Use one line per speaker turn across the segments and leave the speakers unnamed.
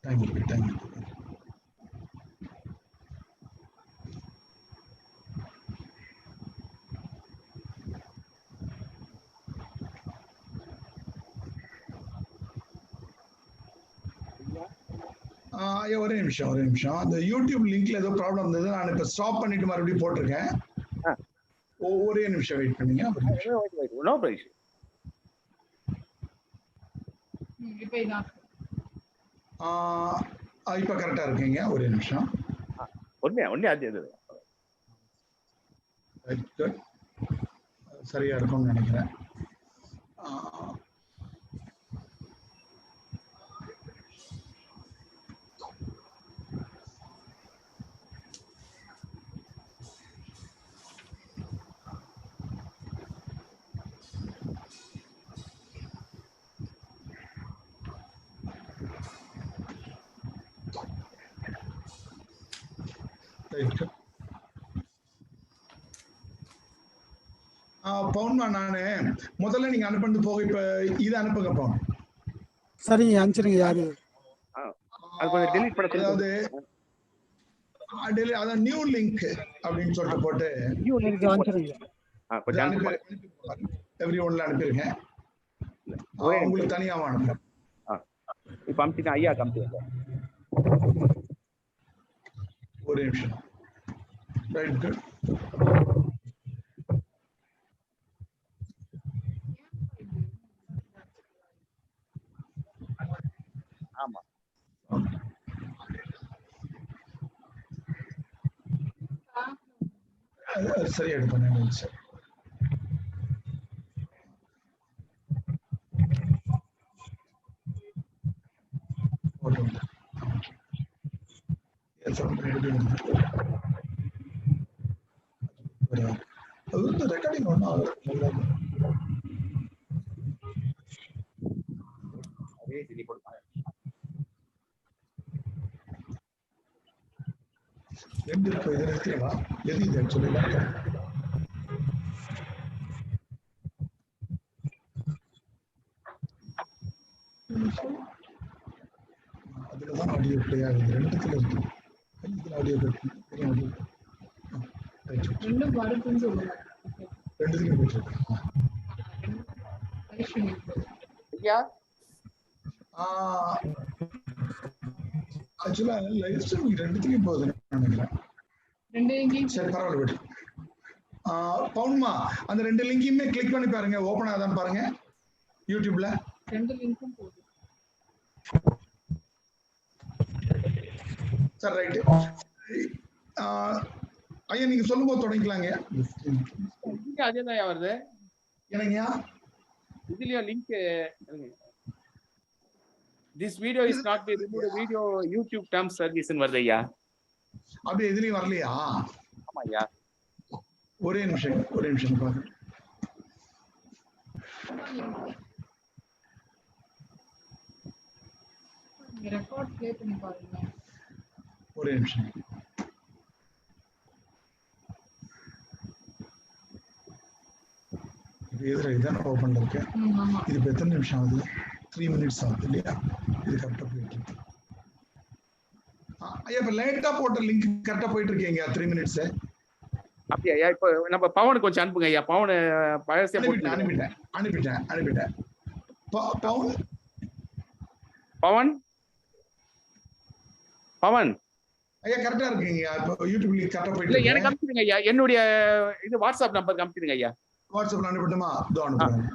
Thank you thank you. ஒரே நிமிஷம். அந்த யூடியூப் லிங்க்ல ஏதோ ப்ராப்ளம் இருந்தது. நான் இப்ப ஸ்டாப் பண்ணிட்டு மறுபடியும் போட்டிருக்கேன். ஒரே நிமிஷம் வெயிட் பண்ணீங்க. இப்ப கரெக்டா இருக்கீங்க. ஒரே நிமிஷம். சரியா இருக்கும்னு நினைக்கிறேன். பவுன்மா, நானு முதல்ல நீங்க அனுப்பிட்டு போக இப்ப இது அனுப்புங்க பவுன்.
சரிங்க, அனுப்பிச்சிருங்க. யாரு
அதான் நியூ லிங்க் அப்படின்னு சொல்லிட்டு போட்டு எவ்ரி ஒன்ல அனுப்பிருங்க. உங்களுக்கு தனியாக அனுப்புறேன்.
இப்ப அனுப்பிட்டு ஐயா காமிச்சு
ஒரு நிமிஷம். Right, good.
ஆமா,
சரியா எடுப்பேன் சார். அது வந்து ரெக்கார்டிங் ஒன்றும் ஆகுது. ரெண்டு இருக்கு, இதை நிறுத்திடவா? எது இது ஆக்சுவலி அதுலதான் ஆடியோ பிளே ஆகுது. ரெண்டுத்துல இருக்கு. இதுல ஆடியோ ரெண்டுத்துலயும் போயிட்டு ஆக்சுவலா லைவ் ஸ்ட்ரீமிங் ரெண்டுத்துலயும் போகுதுன்னு நினைக்கிறேன். சரி, பரவாயில்ல விடு. பவுன்மா, அந்த ரெண்டு லிங்கையுமே கிளிக் பண்ணி பாருங்க, ஓபன் ஆகுதான்னு பாருங்க யூடியூப்ல. ரெண்டு லிங்க்கும் போகுது. சரி, ரைட். ஐயா, நீங்க சொல்லும் போது தொடங்கிக்கலாங்க.
அதேதான் வருது.
என்னங்கய்யா?
இதுலயும் link this video is not the removed video YouTube terms service ன்னு வருது ஐயா.
அப்படியே இதுலயும் வரலையா?
ஆமா ஐயா.
ஒரே நிமிஷம் பாருங்க. ரெக்கார்ட் ப்ளே பண்ணி பாருங்க. ஒரே நிமிஷம். இதான் ஓபன்ல இருக்கு. இது இப்போ எத்தனை நிமிஷம் ஆகுது? 3 minutes ஆகுது இல்லையா? இது கரெக்டா போயிட்டு இருக்கு. ஐயா, இப்ப லேட்டா போட்ட லிங்க் கரெக்டா போயிட்டு இருக்கீங்க. 3 minutes.
அப்படியே ஐயா. இப்போ நம்ம பவனுக்கு கொஞ்சம் அனுப்புங்க ஐயா. பவன் பழசே போட்டு
அனுப்பிட்டேன்.
பவன்
ஐயா, கரெக்டா இருக்கீங்க. இப்போ யூடியூப்ல கரெக்டா போயிட்டு
இருக்கு. எனக்கு அனுப்பிடுங்க ஐயா. என்னுடைய இது வாட்ஸ்அப் நம்பருக்கு அனுப்பிடுங்க ஐயா.
வாட்ஸ்அப்ல அனுப்பிட்டுமா? இதோ அனுப்புறேன்.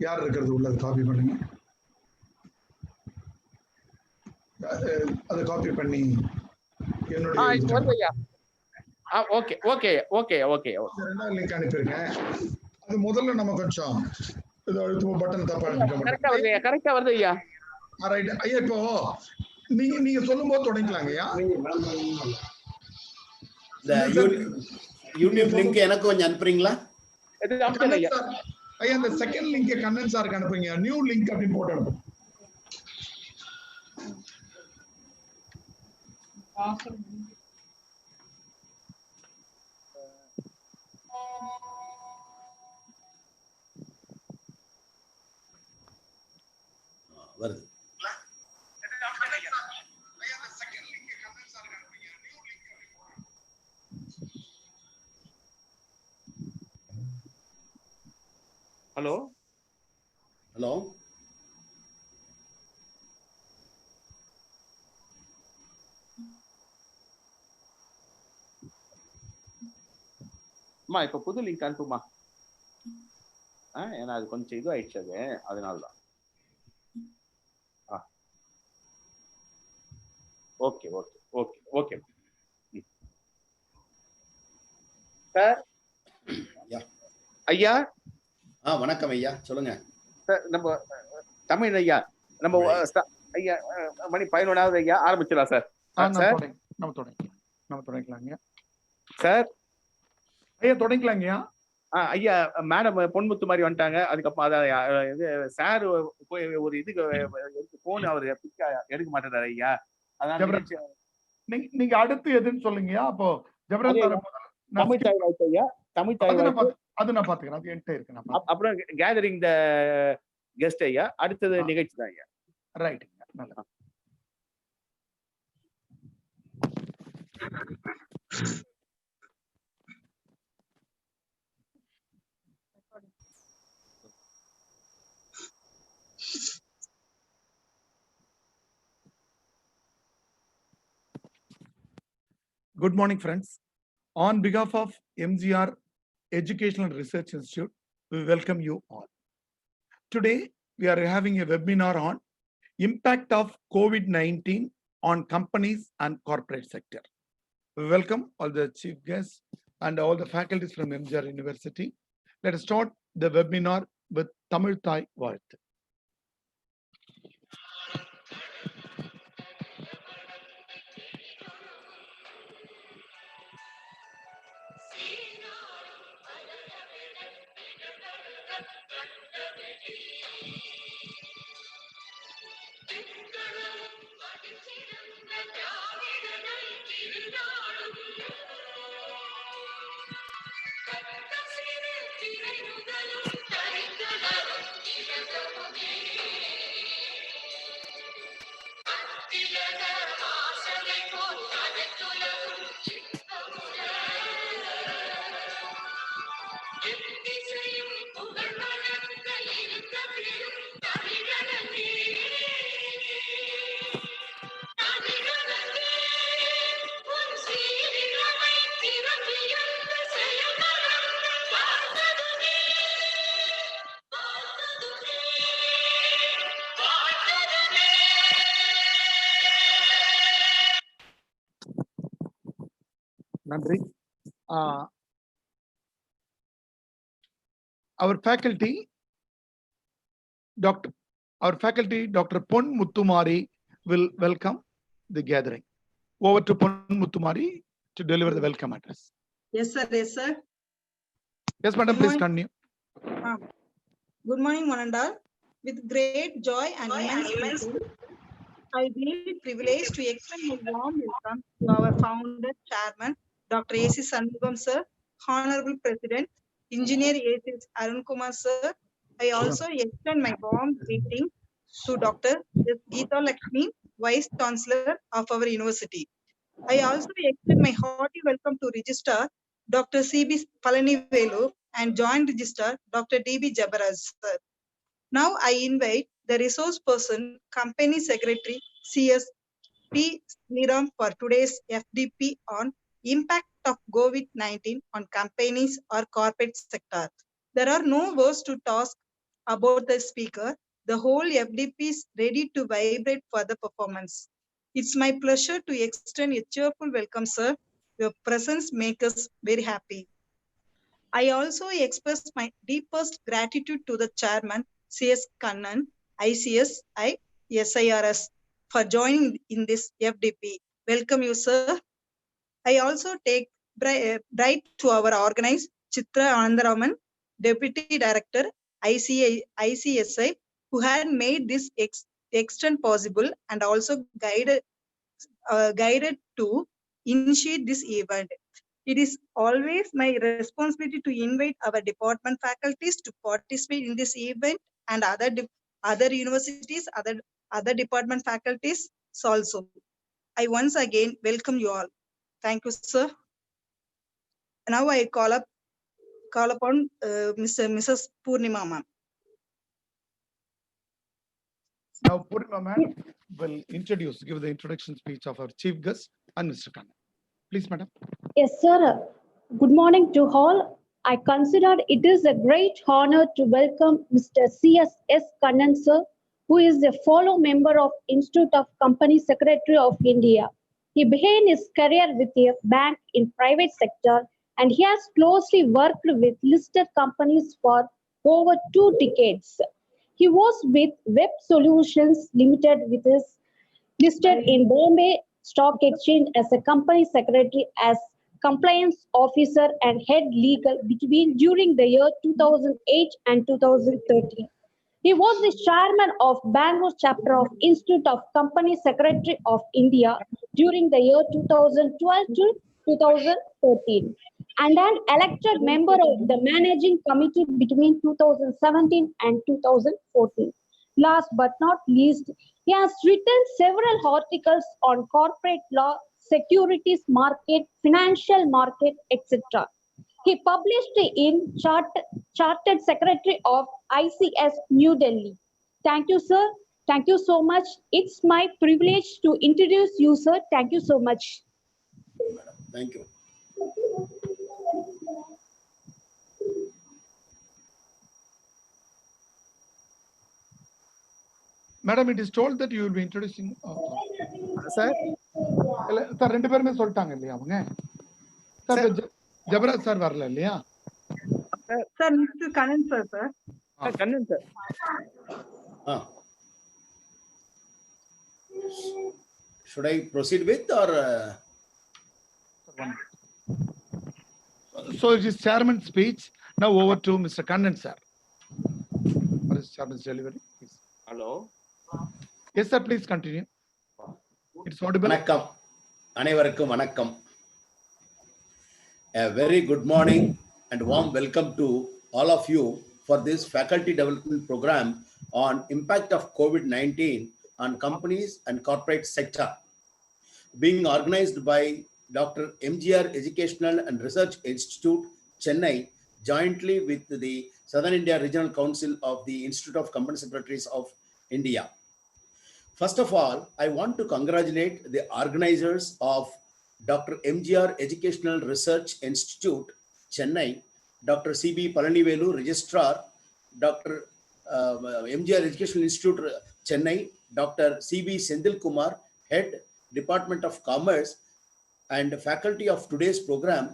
யார் இருக்கிறது உள்ளது காப்பி பண்ணுங்க. அதை காப்பி பண்ணி
என்னுடைய ஓகே ஓகே ஓகே ஓகே
ரெண்டாவது லிங்க் அனுப்பியிருக்கேன். அது முதல்ல நம்ம கொஞ்சம் இது அழுத்தும் பட்டன் தப்பா
கரெக்டா வருது ஐயா.
ரைட் ஐயா. இப்போ நீங்க சொல்லும் போது தொடங்கிக்கலாங்க ஐயா.
யூடியூப் லிங்க் எனக்கு கொஞ்சம் அனுப்புறீங்களா?
ஐயா, அந்த செகண்ட் லிங்க் கண்ணன் சாருக்கு அனுப்புங்க. நியூ லிங்க் அப்படின்னு போட்டு அனுப்புங்க.
வருது.
ஹலோ
ஹலோ
அம்மா இப்ப புது லிங்க் அனுப்புமா. ஏன்னா அது கொஞ்சம் இது ஆயிடுச்சு, அது அதனாலதான். Okay okay okay okay sir. ஐயா
வணக்கம் ஐயா, சொல்லுங்க.
சார் நம்ம தமிழ் ஐயா, நம்ம ஐயா மணி 11வது ஐயா, ஆரம்பிச்சிடலாம் சார்.
நம்ம தொடங்கலாங்க
சார்.
ஐயா தொடங்கலாங்கய்யா.
ஐயா மேடம் பொன்முத்து மாதிரி வந்துட்டாங்க. அதுக்கப்புறம் அதான் இது சார் போய் ஒரு இதுக்கு போன் அவர் எடுக்க மாட்டேறாரு ஐயா. அதனால
நீங்க அடுத்து எதுன்னு சொல்லுங்கய்யா. அப்போ
தமிழ் தாய் வாழ்த்து ஐயா, தமிழ் தாய் வாழ்த்து
அது நான் பாத்துக்கிறேன், அது என்கிட்ட இருக்கு.
அப்புறம் கேதரிங் த கெஸ்ட் ஐயா, அடுத்தது நிகழ்ச்சி தான் ஐயா.
ரைட். நல்லா Good morning, friends. On behalf of MGR Educational Research Institute, we welcome you all. Today, we are having a webinar on impact of COVID-19 on companies and corporate sector. We welcome all the chief guests and all the faculties from MGR University. Let us start the webinar with Tamil Thai வாழ்த்து. நன்றி. Our faculty, Dr. Pon Muttumari will welcome the gathering. Over to Pon Muttumari to deliver the welcome address.
Yes, sir. Yes, sir.
Yes, madam, please continue.
Good morning, one and all. With great joy and immense I feel privileged to extend my warm welcome to our founder, chairman, Dr. A.C. Shanmugam, sir, Honorable President, Engineer A.C. Arun Kumar, sir. I also extend my warm greeting to Dr. Geeta Lakshmi, Vice Chancellor of our university. I also extend my hearty welcome to Registrar Dr. C.B. Palanivelu and Joint Registrar Dr. D.B. Jabaraj, sir. Now I invite the resource person, Company Secretary C.S. P. Sriram for today's FDP on impact of COVID-19 on companies or corporate sector. There are no words to talk about the speaker. The whole FDP is ready to vibrate for the performance. It's my pleasure to extend a cheerful welcome, sir. Your presence makes us very happy. I also express my deepest gratitude to the chairman, C.S. Kannan, ICS, SIRS, for joining in this FDP. Welcome you, sir. I also take pride to our organizer, Chitra Anandaraman, Deputy Director, ICSI, who had made this extent possible and also guided to initiate this event. It is always my responsibility to invite our department faculties to participate in this event and other universities, other other department faculties also. I once again welcome you all. Thank you, sir. Now I call upon Mrs. Purnima ma'am.
Now, Purnima ma'am will give the introduction speech of our chief guest and Mr. Kannan. Please, madam.
Yes, sir. Good morning to all. I consider it is a great honor to welcome Mr. C.S. Kannan, sir, who is a fellow member of Institute of Company Secretary of India. He began his career with a bank in private sector, and he has closely worked with listed companies for over 2 decades. He was with Web Solutions Limited, which is listed in Bombay Stock Exchange as a company secretary, as compliance officer and head legal during the year 2008 and 2013. He was the chairman of Bangalore chapter of Institute of Company Secretary of India during the year 2012 to 2013, and an elected member of the managing committee between 2017 and 2014. Last but not least, he has written several articles on corporate law, securities market, financial market, etc. He published in Chartered Secretary of ICS New Delhi. Thank you, sir. Thank you so much. It's my privilege to introduce you, sir. Thank you so much.
Thank you.
Madam, it is told that you will be introducing.
Sir,
Sir, ரெண்டு பேருமே சொல்லிட்டாங்க இல்லையா அவங்க? Sir Jebaraj sir வரல இல்லையா?
Sir, Mr. Kannan sir, sir.
Kannan sir.
Should I proceed with or?
So it is chairman's speech. Now over to Mr. Kannan sir. What is chairman's delivery? Please.
Hello.
Yes, sir. Please continue. It's audible.
வணக்கம். அனைவருக்கும் வணக்கம். A very good morning and warm welcome to all of you for this faculty development program on impact of COVID-19 on companies and corporate sector, being organized by Dr. MGR Educational and Research Institute, Chennai, jointly with the Southern India Regional Council of the Institute of Company Secretaries of India. First of all, I want to congratulate the organizers of Dr. MGR Educational Research Institute, Chennai, Dr. C.B. Palanivelu, Registrar, Dr. MGR Educational Institute, Chennai, Dr. C.B. Sendil Kumar, Head, Department of Commerce, and faculty of today's program,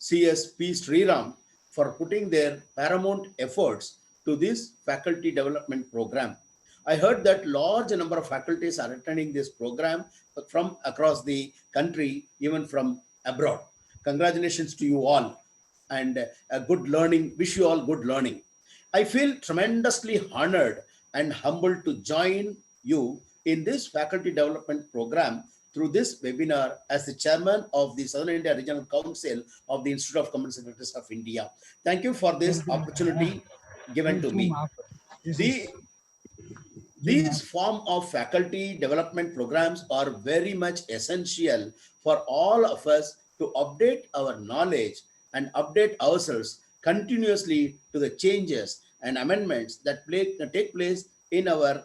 C.S.P. Sriram, for putting their paramount efforts to this faculty development program. I heard that large number of faculties are attending this program from across the country, even from abroad. Congratulations to you all and a good learning. Wish you all good learning. I feel tremendously honored and humbled to join you in this faculty development program through this webinar as the chairman of the Southern India Regional Council of the Institute of Company Secretaries of India. Thank you for this opportunity given to me. These form of faculty development programs are very much essential for all of us to update our knowledge and update ourselves continuously to the changes and amendments that take place in our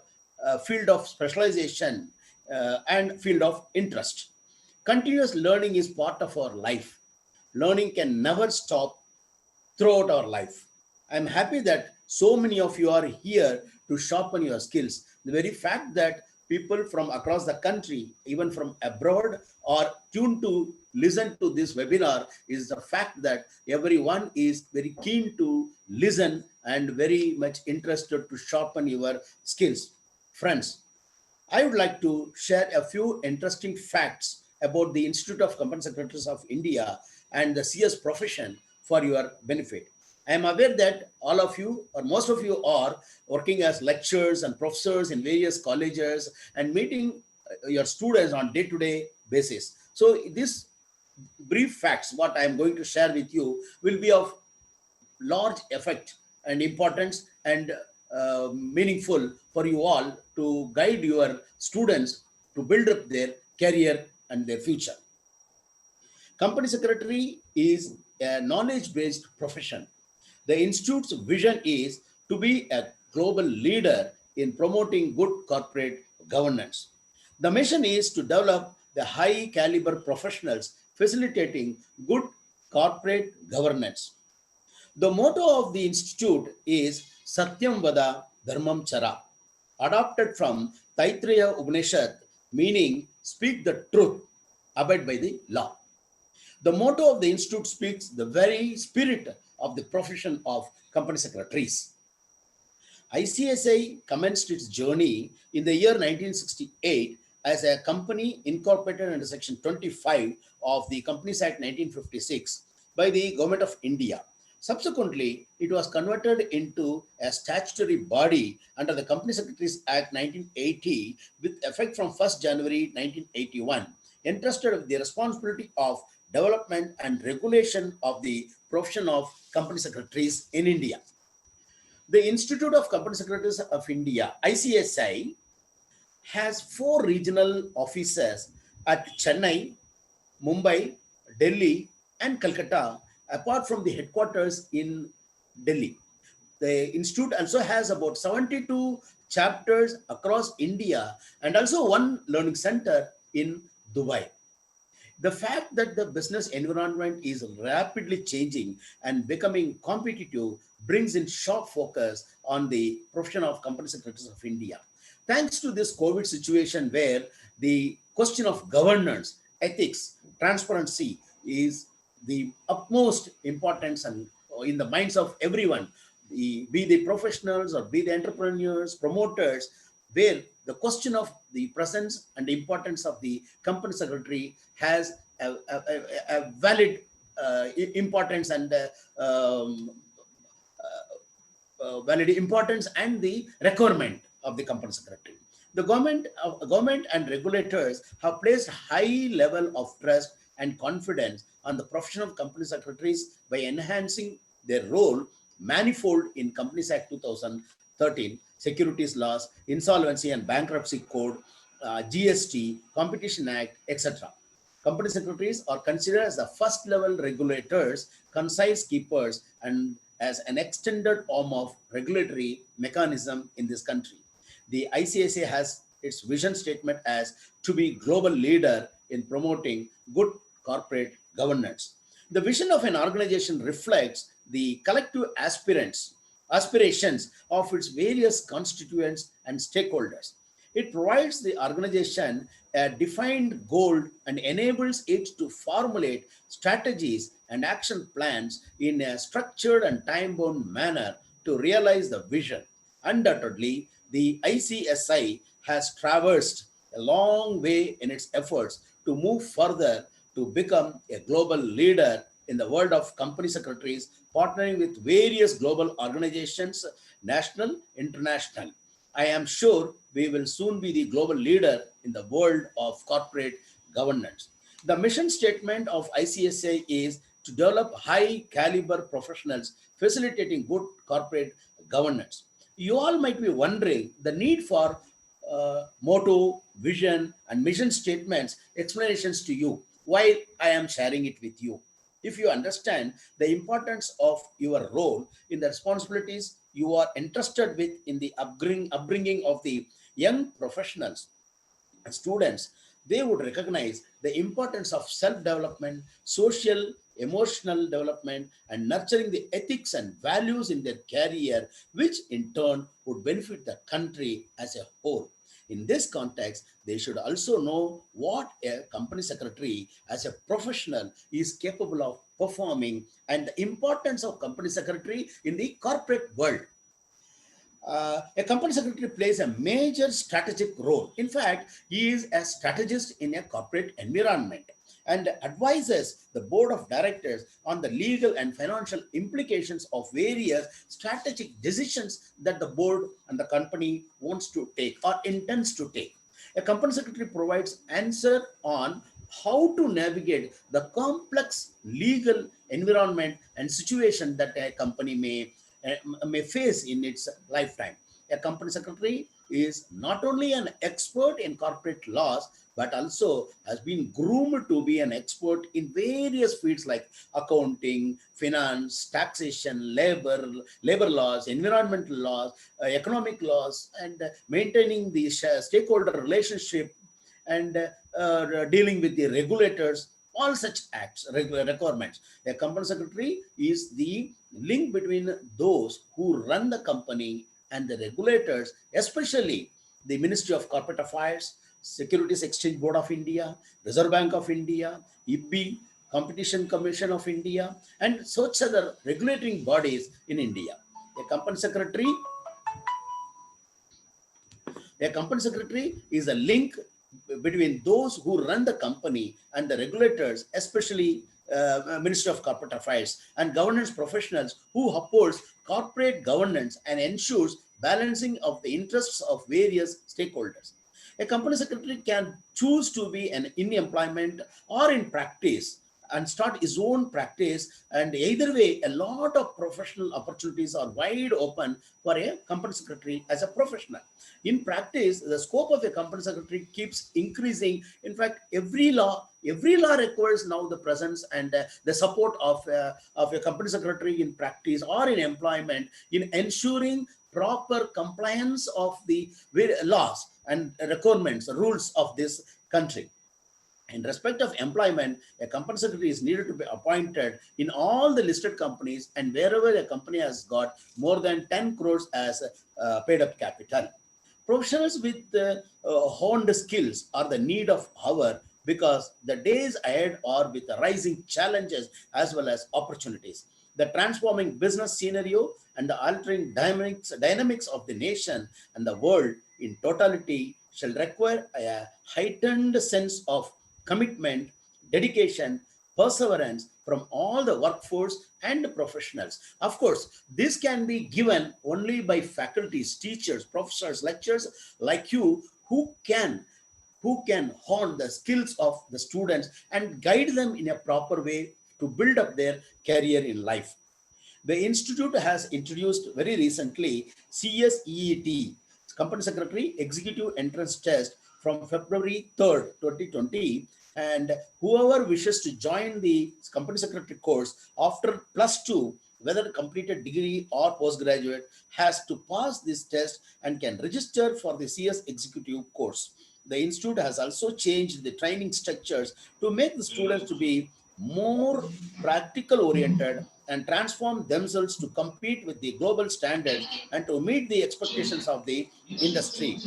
field of specialization and field of interest. Continuous learning is part of our life. Learning can never stop throughout our life. I'm happy that so many of you are here to sharpen your skills. The very fact that people from across the country, even from abroad, are tuned to listen to this webinar is the fact that everyone is very keen to listen and very much interested to sharpen your skills. Friends, I would like to share a few interesting facts about the Institute of Company Secretaries of India and the CS profession for your benefit. I am aware that all of you or most of you are working as lecturers and professors in various colleges and meeting your students on day-to-day basis. So this brief facts, what I am going to share with you will be of large effect and importance and meaningful for you all to guide your students to build up their career and their future. Company secretary is a knowledge-based profession. The institute's vision is to be a global leader in promoting good corporate governance. The mission is to develop the high caliber professionals facilitating good corporate governance. The motto of the institute is Satyam Vada Dharmam Chara, adopted from Taittiriya Upanishad, meaning speak the truth, abide by the law. The motto of the institute speaks the very spirit of the profession of company secretaries. ICSI commenced its journey in the year 1968 as a company incorporated under Section 25 of the Companies Act 1956 by the Government of India. Subsequently, it was converted into a statutory body under the Company Secretaries Act 1980 with effect from 1st January 1981, entrusted with the responsibility of development and regulation of the profession of company secretaries in India. The Institute of Company Secretaries of India, ICSI, has 4 regional offices at Chennai, Mumbai, Delhi, and Calcutta, apart from the headquarters in Delhi. The institute also has about 72 chapters across India and also 1 learning center in Dubai. The fact that the business environment is rapidly changing and becoming competitive brings in sharp focus on the profession of company secretaries of India. Thanks to this COVID situation where the question of governance, ethics, transparency is the utmost importance and in the minds of everyone, be the professionals or be the entrepreneurs, promoters, where the question of the presence and the importance of the company secretary has a valid importance and valid importance and the requirement of the company secretary. The government and regulators have placed high level of trust and confidence on the profession of company secretaries by enhancing their role manifold in Companies Act 2013, securities laws, insolvency and bankruptcy code, GST, Competition Act, etc. Company secretaries are considered as the first level regulators, concise keepers, and as an extended arm of regulatory mechanism in this country. The ICSA has its vision statement as to be global leader in promoting good corporate governance. The vision of an organization reflects the collective aspirations of its various constituents and stakeholders. It provides the organization a defined goal and enables it to formulate strategies and action plans in a structured and time-bound manner to realize the vision. Undoubtedly, the ICSI has traversed a long way in its efforts to move further to become a global leader in the world of company secretaries, partnering with various global organizations, national, international. I am sure we will soon be the global leader in the world of corporate governance. The mission statement of ICSA is to develop high caliber professionals facilitating good corporate governance. You all might be wondering the need for motto, vision, and mission statements, explanations to you while I am sharing it with you. If you understand the importance of your role in the responsibilities you are entrusted with in the upbringing of the young professionals and students, they would recognize the importance of self-development, social, emotional development, and nurturing the ethics and values in their career, which in turn would benefit the country as a whole. In this context, they should also know what a company secretary as a professional is capable of performing and the importance of company secretary in the corporate world. A company secretary plays a major strategic role. In fact, he is a strategist in a corporate environment and advises the board of directors on the legal and financial implications of various strategic decisions that the board and the company wants to take or intends to take. A company secretary provides answer on how to navigate the complex legal environment and situation that a company may face in its lifetime. A company secretary is not only an expert in corporate laws, but also has been groomed to be an expert in various fields like accounting, finance, taxation, labor laws, environmental laws, economic laws, and maintaining the stakeholder relationship, and dealing with the regulators, all such acts, requirements. A company secretary is the link between those who run the company and the regulators, especially the Ministry of Corporate Affairs, Securities Exchange Board of India, Reserve Bank of India, IPI, Competition Commission of India, and such other regulating bodies in India. A company secretary is a link between those who run the company and the regulators, especially Ministry of Corporate Affairs and governance professionals who upholds corporate governance and ensures balancing of the interests of various stakeholders. A company secretary can choose to be in employment or in practice and start his own practice, and either way a lot of professional opportunities are wide open for a company secretary as a professional. In practice, the scope of a company secretary keeps increasing. In fact, every law requires now the presence and the support of a company secretary in practice or in employment in ensuring proper compliance of the laws and requirements, rules of this country. In respect of employment, a company secretary is needed to be appointed in all the listed companies and wherever a company has got more than 10 crores as paid up capital. Professionals with honed skills are the need of hour, because the days ahead are with the rising challenges as well as opportunities. The transforming business scenario and the altering dynamics of the nation and the world in totality shall require a heightened sense of commitment, dedication, perseverance from all the workforce and professionals. Of course, this can be given only by faculties, teachers, professors, lecturers like you who can hone the skills of the students and guide them in a proper way to build up their career in life. The institute has introduced very recently CSEET, Company Secretary Executive Entrance Test, from February 3rd, 2020. And whoever wishes to join the Company Secretary course after +2, whether completed degree or postgraduate, has to pass this test and can register for the CS Executive course. The institute has also changed the training structures to make the students to be more practical oriented and transform themselves to compete with the global standards and to meet the expectations of the industry.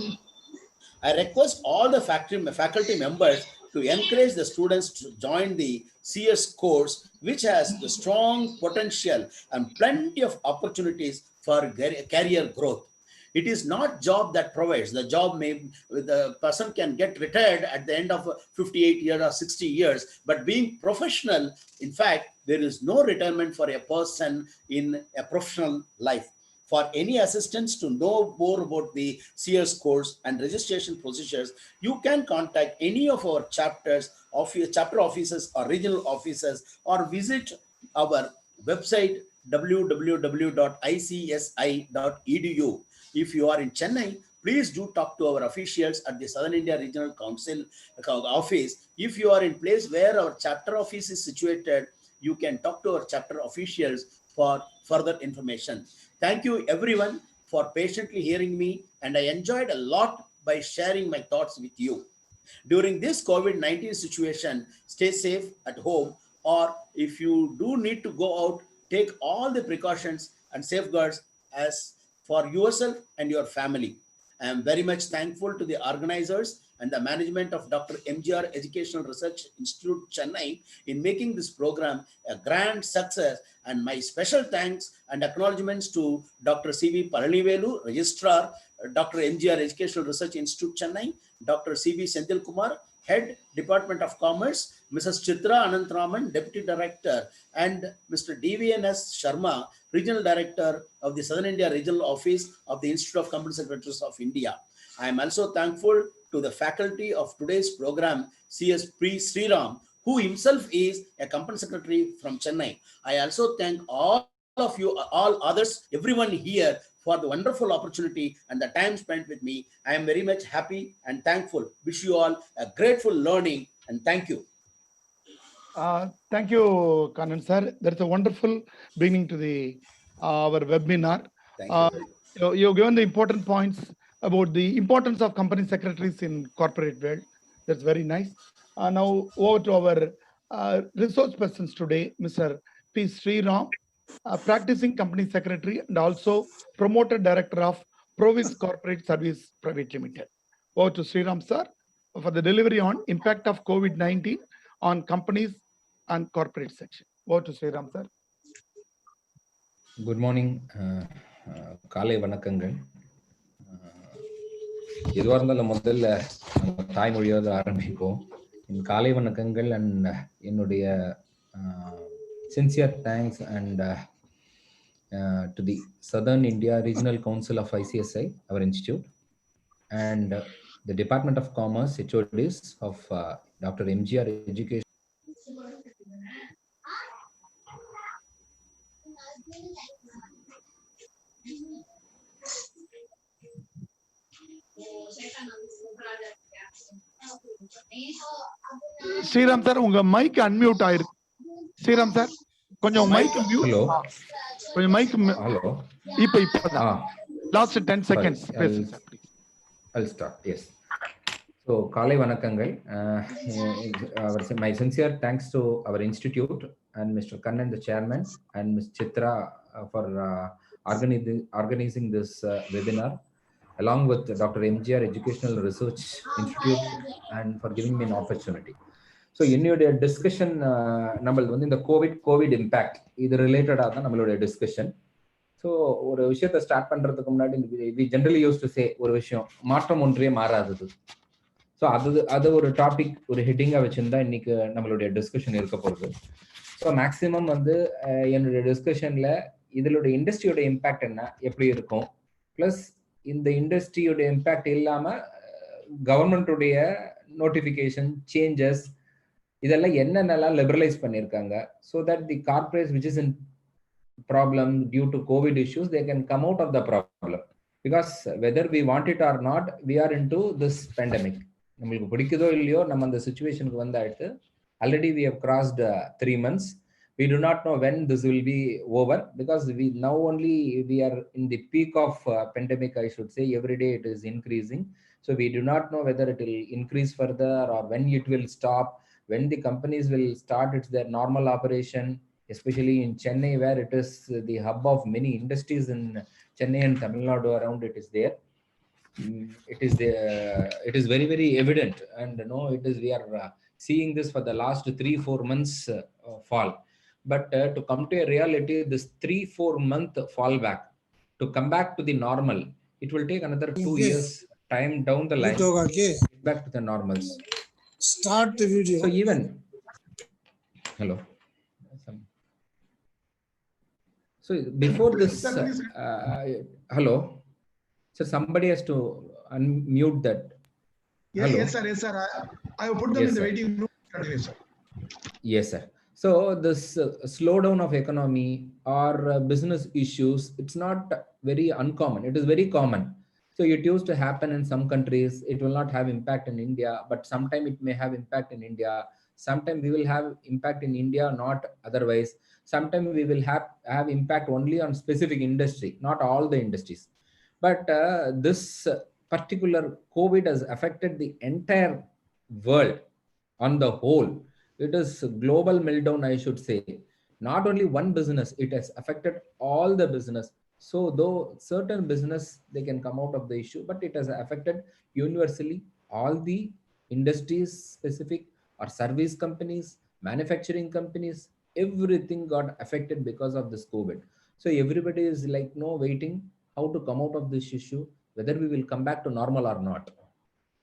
I request all the faculty members to encourage the students to join the CS course, which has the strong potential and plenty of opportunities for career growth. It is not job that provides. The person can get retired at the end of 58 years or 60 years, but being professional, in fact, there is no retirement for a person in a professional life. For any assistance to know more about the CS course and registration procedures, you can contact any of our chapter offices or regional offices, or visit our website www.icsi.edu. If you are in Chennai, please do talk to our officials at the Southern India Regional Council office. If you are in place where our chapter office is situated, you can talk to our chapter officials for further information. Thank you everyone for patiently hearing me, and I enjoyed a lot by sharing my thoughts with you. During this COVID-19 situation, stay safe at home, or if you do need to go out, take all the precautions and safeguards as for yourself and your family. I am very much thankful to the organizers and the management of Dr. MGR Educational Research Institute, Chennai, in making this program a grand success. And my special thanks and acknowledgements to Dr. CV Palanivelu, Registrar, Dr. MGR Educational Research Institute, Chennai, Dr. CV Senthil Kumar, Head, Department of Commerce, Mrs. Chitra Ananthraman, Deputy Director, and Mr. DVNS Sharma, Regional Director of the Southern India Regional Office of the Institute of Company Secretaries of India. I am also thankful to the faculty of today's program, CS P. Sriram, who himself is a company secretary from Chennai. I also thank all of you, all others, everyone here for the wonderful opportunity and the time spent with me. I am very much happy and thankful. Wish you all a grateful learning and thank you.
Thank you, Kannan sir. That's a wonderful beginning to the our webinar.
Thank you very much.
You've given the important points about the importance of company secretaries in corporate world. That's very nice. Now over to our resource persons today, Mr. P. Sriram, practicing company secretary and also promoter director of Provis Corporate Service Private Limited. Over to Sriram sir for the delivery on impact of COVID-19 on companies and corporate section. Over to Sriram sir.
Good morning, காலை வணக்கங்கள். எதுவாக இருந்தாலும் முதல்ல நம்ம தாய்மொழியோடு ஆரம்பிப்போம். என் காலை வணக்கங்கள் and என்னுடைய sincere thanks and to the southern India regional council of ICSI, our institute, and the Department of Commerce, HODs of Dr. MGR Education.
Sriram sir உங்க மைக் அன்மியூட் ஆயிருக்கு. ஸ்ரீராம் சார் கொஞ்சம் மைக் மியூட்.
ஹலோ,
கொஞ்சம் mic.
Hello,
இப்பதான் last 10 seconds பேசுங்க sir please.
I'll start. Yes. So, Kale Vanakangal, my sincere thanks to our institute and Mr. Kannan, the chairman, and Ms. Chitra for organizing this webinar, along with Dr. MGR Educational Research Institute, and for giving me an opportunity. So, in your discussion, in the COVID impact, either related or discussion. So ஒரு விஷயத்தை start பண்ணுறதுக்கு முன்னாடி we generally use to say ஒரு விஷயம் மாற்றம் ஒன்றே மாறாதது. So அது ஒரு டாபிக், ஒரு ஹெட்டிங்காக வச்சுருந்தா இன்னைக்கு நம்மளுடைய டிஸ்கஷன் இருக்க போகுது. ஸோ மேக்ஸிமம் என்னுடைய டிஸ்கஷனில் இதனுடைய இண்டஸ்ட்ரியோட இம்பேக்ட் என்ன, எப்படி இருக்கும், ப்ளஸ் இந்த இண்டஸ்ட்ரியோட இம்பேக்ட் இல்லாமல் கவர்மெண்ட்டுடைய நோட்டிஃபிகேஷன் சேஞ்சஸ் இதெல்லாம் என்னென்னலாம் லிபரலைஸ் பண்ணியிருக்காங்க, so that the corporates which is in problem due to COVID issues, they can come out of the problem, because whether we want it or not, we are into this pandemic. நமக்கு பிடிக்குதோ இல்லையோ நம்ம அந்த சிச்சுவேஷனுக்கு வந்தாயிட்டு. Already we have crossed 3 months. We do not know when this will be over, because we now only we are in the peak of pandemic, I should say. Every day it is increasing, so we do not know whether it will increase further or when it will stop, when the companies will start their normal operation, especially in Chennai, where it is the hub of many industries in Chennai and Tamil Nadu around it is there. It is very, very evident, and we are seeing this for the last 3-4 months fall. But to come to a reality, this 3-4 month fall back, to come back to the normal, it will take another 2 years time down the line to get back to the normals.
Start the video.
So even, hello. So before this, hello, so somebody has to unmute that.
Yeah, yes sir. I will put them in the waiting room. Continue, sir.
Yes, sir. So this slowdown of economy or business issues, it's not very uncommon. It is very common. So it used to happen in some countries. It will not have impact in India, but sometime it may have impact in India. Sometime we will have impact in India, not otherwise. Sometimes we will have impact only on specific industry, not all the industries. But this particular COVID has affected the entire world on the whole. It is a global meltdown, I should say. Not only one business, it has affected all the business. So though certain business, they can come out of the issue, but it has affected universally all the industries specific or service companies, manufacturing companies. Everything got affected because of this COVID. So everybody is waiting how to come out of this issue, whether we will come back to normal or not.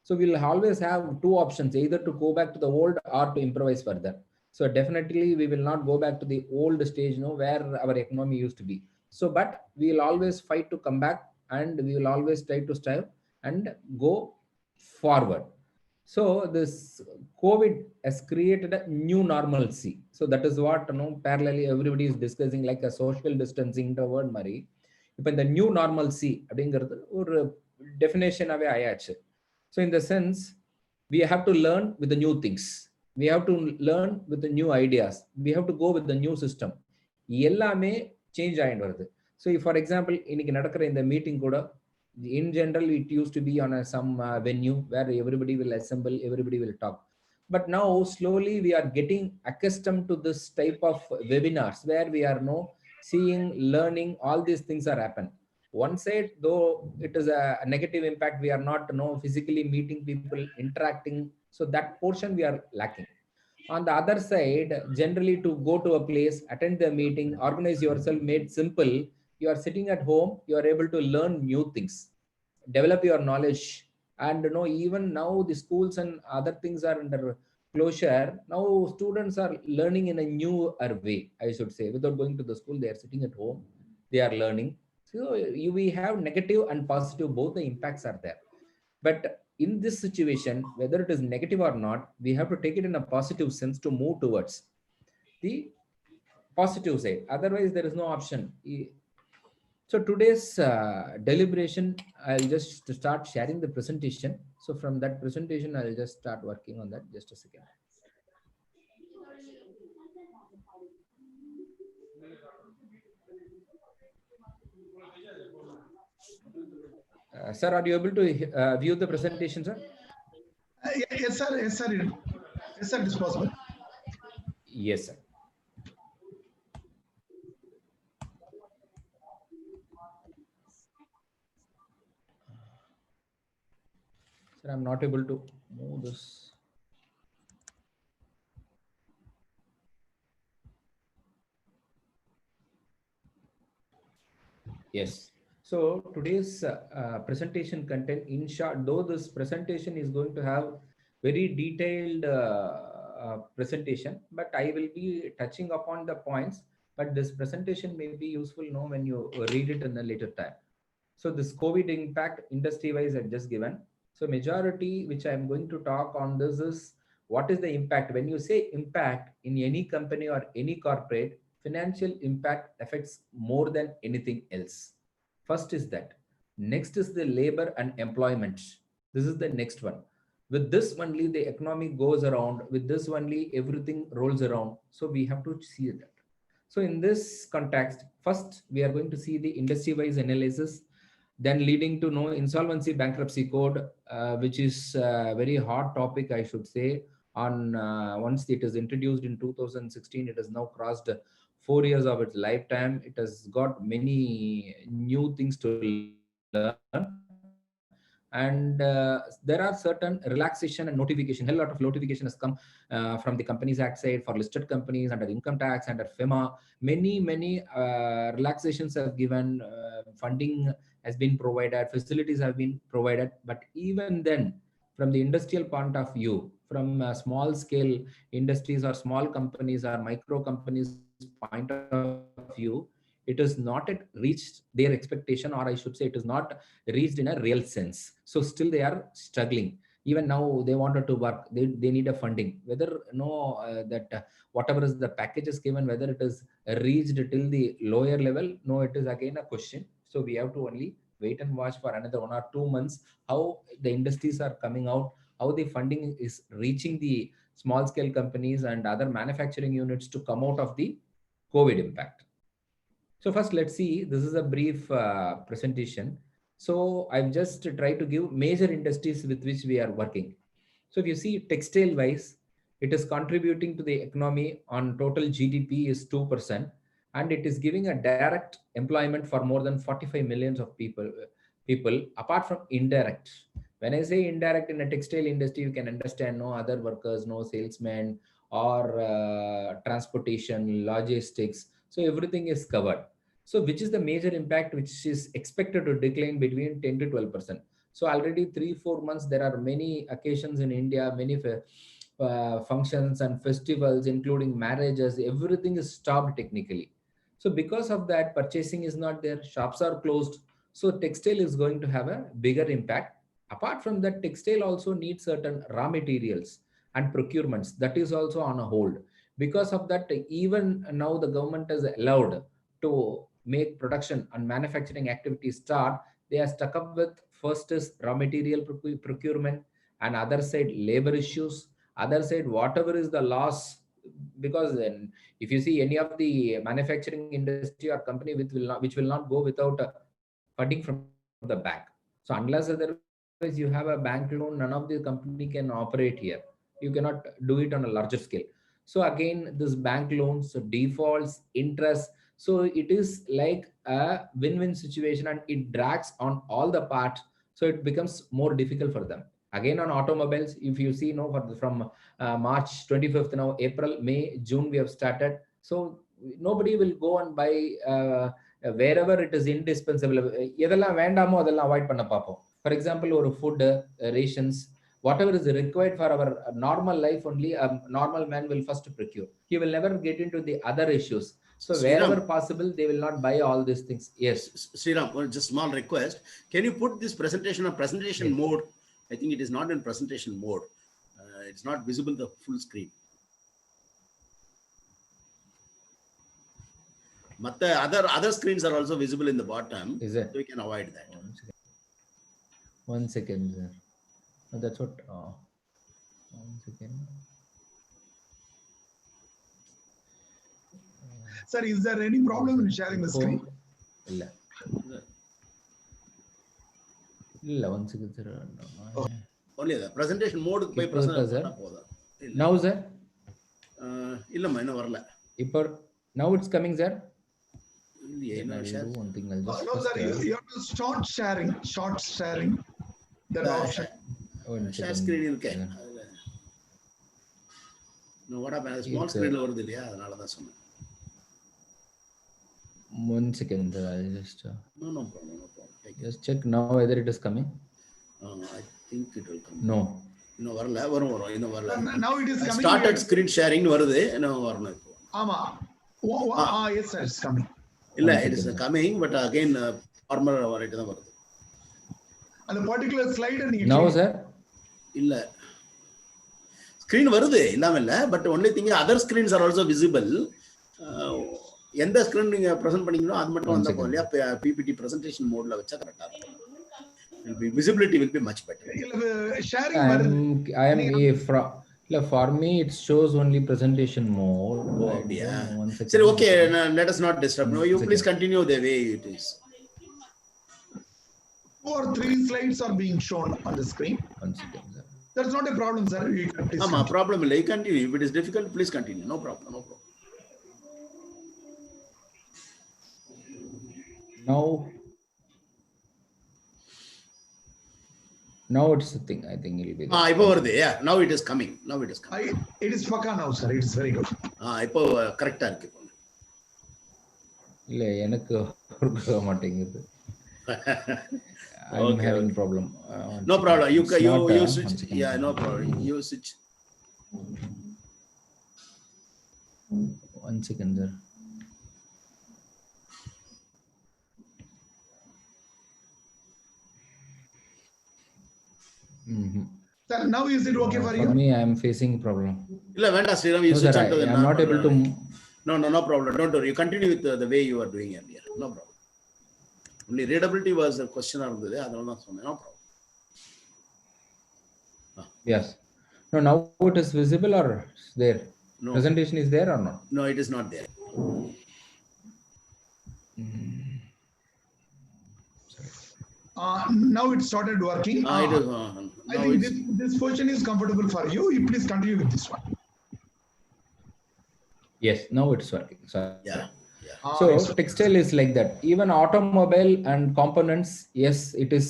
So we'll always have two options, either to go back to the old or to improvise further. So definitely we will not go back to the old stage, where our economy used to be. So, but we will always fight to come back, and we will always try to strive and go forward. So this COVID has created a new normalcy. So that is what, parallelly everybody is discussing, like a social distancing word mari. இப்போ இந்த new normalcy அப்படிங்கிறது ஒரு டெஃபினேஷனாகவே ஆயாச்சு. So in the sense we have to learn with the new things, we have to learn with the new ideas, we have to go with the new system. எல்லாமே change ஆகிட்டு வருது. So for example இன்னைக்கு நடக்கிற இந்த meeting கூட, in general it used to be on some venue where everybody will assemble, everybody will talk. But now slowly we are getting accustomed to this type of webinars where we are seeing, learning, all these things are happen. One side, though it is a negative impact, we are not physically meeting people, interacting, so that portion we are lacking. On the other side, generally to go to a place, attend the meeting, organize yourself, made simple. You are sitting at home, you are able to learn new things, develop your knowledge. And even now the schools and other things are under closure. Now students are learning in a newer way, I should say. Without going to the school, they are sitting at home, they are learning. So we have negative and positive, both the impacts are there. But in this situation, whether it is negative or not, we have to take it in a positive sense to move towards the positive side. Otherwise there is no option. So today's deliberation, I'll just start sharing the presentation. So from that presentation, I'll just start working on that. Just a second. Sir, are you able to view the presentation, sir?
Yes, sir. Yes, sir. Yes, sir. It is possible.
Yes, sir. Sir, I'm not able to move this. Yes. So today's presentation content, in short, though this presentation is going to have very detailed presentation, but I will be touching upon the points. But this presentation may be useful when you read it in a later time. So this COVID impact industry-wise I've just given. So majority which I'm going to talk on this is, what is the impact? When you say impact in any company or any corporate, financial impact affects more than anything else. First is that. Next is the labor and employment. This is the next one. With this only the economy goes around. With this only everything rolls around. So we have to see that. So in this context, first we are going to see the industry-wise analysis, then leading to insolvency bankruptcy code, which is a very hot topic, I should say. On once it is introduced in 2016, it has now crossed 4 years of its lifetime. It has got many new things to learn. And there are certain relaxation and notification. A lot of notification has come from the Companies Act side for listed companies, under income tax, under FEMA. Many relaxations have given, funding has been provided, facilities have been provided. But even then, from the industrial point of view, from small scale industries or small companies or micro companies point of view, it is not yet reached their expectation, or I should say it is not reached in a real sense. So still they are struggling. Even now they wanted to work, they need a funding. Whether that whatever is the package is given, whether it is reached till the lower level, it is again a question. So we have to only wait and watch for another 1 or 2 months, how the industries are coming out, how the funding is reaching the small scale companies and other manufacturing units to come out of the COVID impact. So first, let's see, this is a brief presentation. So I've just tried to give major industries with which we are working. So if you see textile wise, it is contributing to the economy on total GDP is 2%, and it is giving a direct employment for more than 45 millions of people apart from indirect. When I say indirect in a textile industry, you can understand no other workers, no salesmen or transportation, logistics. So everything is covered. So which is the major impact which is expected to decline between 10 to 12%. So already 3-4 months, there are many occasions in India, many functions and festivals, including marriages, everything is stopped technically. So because of that, purchasing is not there, shops are closed. So textile is going to have a bigger impact. Apart from that, textile also needs certain raw materials and procurements. That is also on a hold. Because of that, even now the government has allowed to make production and manufacturing activities start. They are stuck up with first is raw material procurement, and other side labor issues, other side whatever is the loss. Because then if you see any of the manufacturing industry or company which will not go without funding from the bank. So unless otherwise you have a bank loan, none of the company can operate here. You cannot do it on a larger scale. So again, this bank loans, so defaults, interest. So it is like a win-win situation, and it drags on all the parts. So it becomes more difficult for them. Again, on automobiles, if you see, no, from March 25th now, April, May, June, we have started. So nobody will go and buy wherever it is indispensable. எதெல்லாம் வேண்டாமோ அதெல்லாம் avoid பண்ண பார்ப்போம். For example, ஒரு food, rations, whatever is required for our normal life, only a normal man will first procure. He will never get into the other issues. So wherever possible, they will not buy all these things. Yes.
Sriram, just small request. Can you put this presentation on presentation mode? I think it is not in presentation mode. It's not visible the full screen. But the other screens are also visible in the bottom.
Is it?
So we can avoid that.
1 second, sir. No, that's what. 1 second.
Sir, is there any problem in sharing the screen?
இல்ல. இல்ல, 1 second, sir.
Only the presentation mode by
sir. Now, sir.
இல்லம்மா இன்னும் வரல.
இப்போ now it's coming, sir.
I'll
do one thing. I'll just
No, sir, you have to start sharing. That option.
Share screen okay. No, what happened? Small screen வருது இல்லையா, அதனால தான் சொன்னேன்.
1 second, sir. I'll just.
No problem.
Just check now whether it is coming.
I think it will come.
No.
இன்னும் வரல, வரும் இன்னும் வரல.
Now it is coming.
Started screen sharing வருது, இன்னும் வரணும் இப்போ.
ஆமா. Yes, sir, it's coming.
இல்ல, it is coming, but again former right தான் வருது.
அந்த particular slide நீங்க
Now, sir.
இல்ல, screen வருது இல்லாம இல்ல, but only thing other screens are also visible. எந்த ஸ்கிரீன் நீங்க பிரசன்ட் பண்ணீங்களோ அது மட்டும் வந்தா போதும் இல்லையா? PPT presentation mode ல வச்சா கரெக்ட்டா இருக்கும். Visibility will be much better.
Sharing
I am for me it shows only presentation mode.
Sir, okay, let us not disturb. No, you please continue the way it is.
2 or 3 slides are being shown on the screen.
1 second, sir.
That's not a problem, sir. You can
No problem. You continue. If it is difficult, please continue. No problem.
Now it's the thing. I think it will be.
இப்போ வருது. Yeah, now it is coming.
It is paka now, sir. It is very good.
இப்போ கரெக்ட்டா இருக்கு.
இல்ல, எனக்கு வர மாட்டேங்குது. I'm having problem.
No problem. You switch. Yeah, no problem. You switch.
1 second, sir.
Sir, now is it okay for you?
For me, I am facing problem.
இல்ல வேண்டாம் Sriram, you switch onto the.
I am not able to.
No problem. Don't worry. You continue with the way you are doing earlier. No problem. Only readability was a question இருந்தது, அதனால தான் சொன்னேன். No problem.
Yes. No, now it is visible or there?
No.
Presentation is there or not?
No, it is not there.
Now it started working.
It is,
I think this position is comfortable for you. You please continue with this one.
Yes, now it's working.
Yeah.
So textile is like that. Even automobile and components, yes, it is.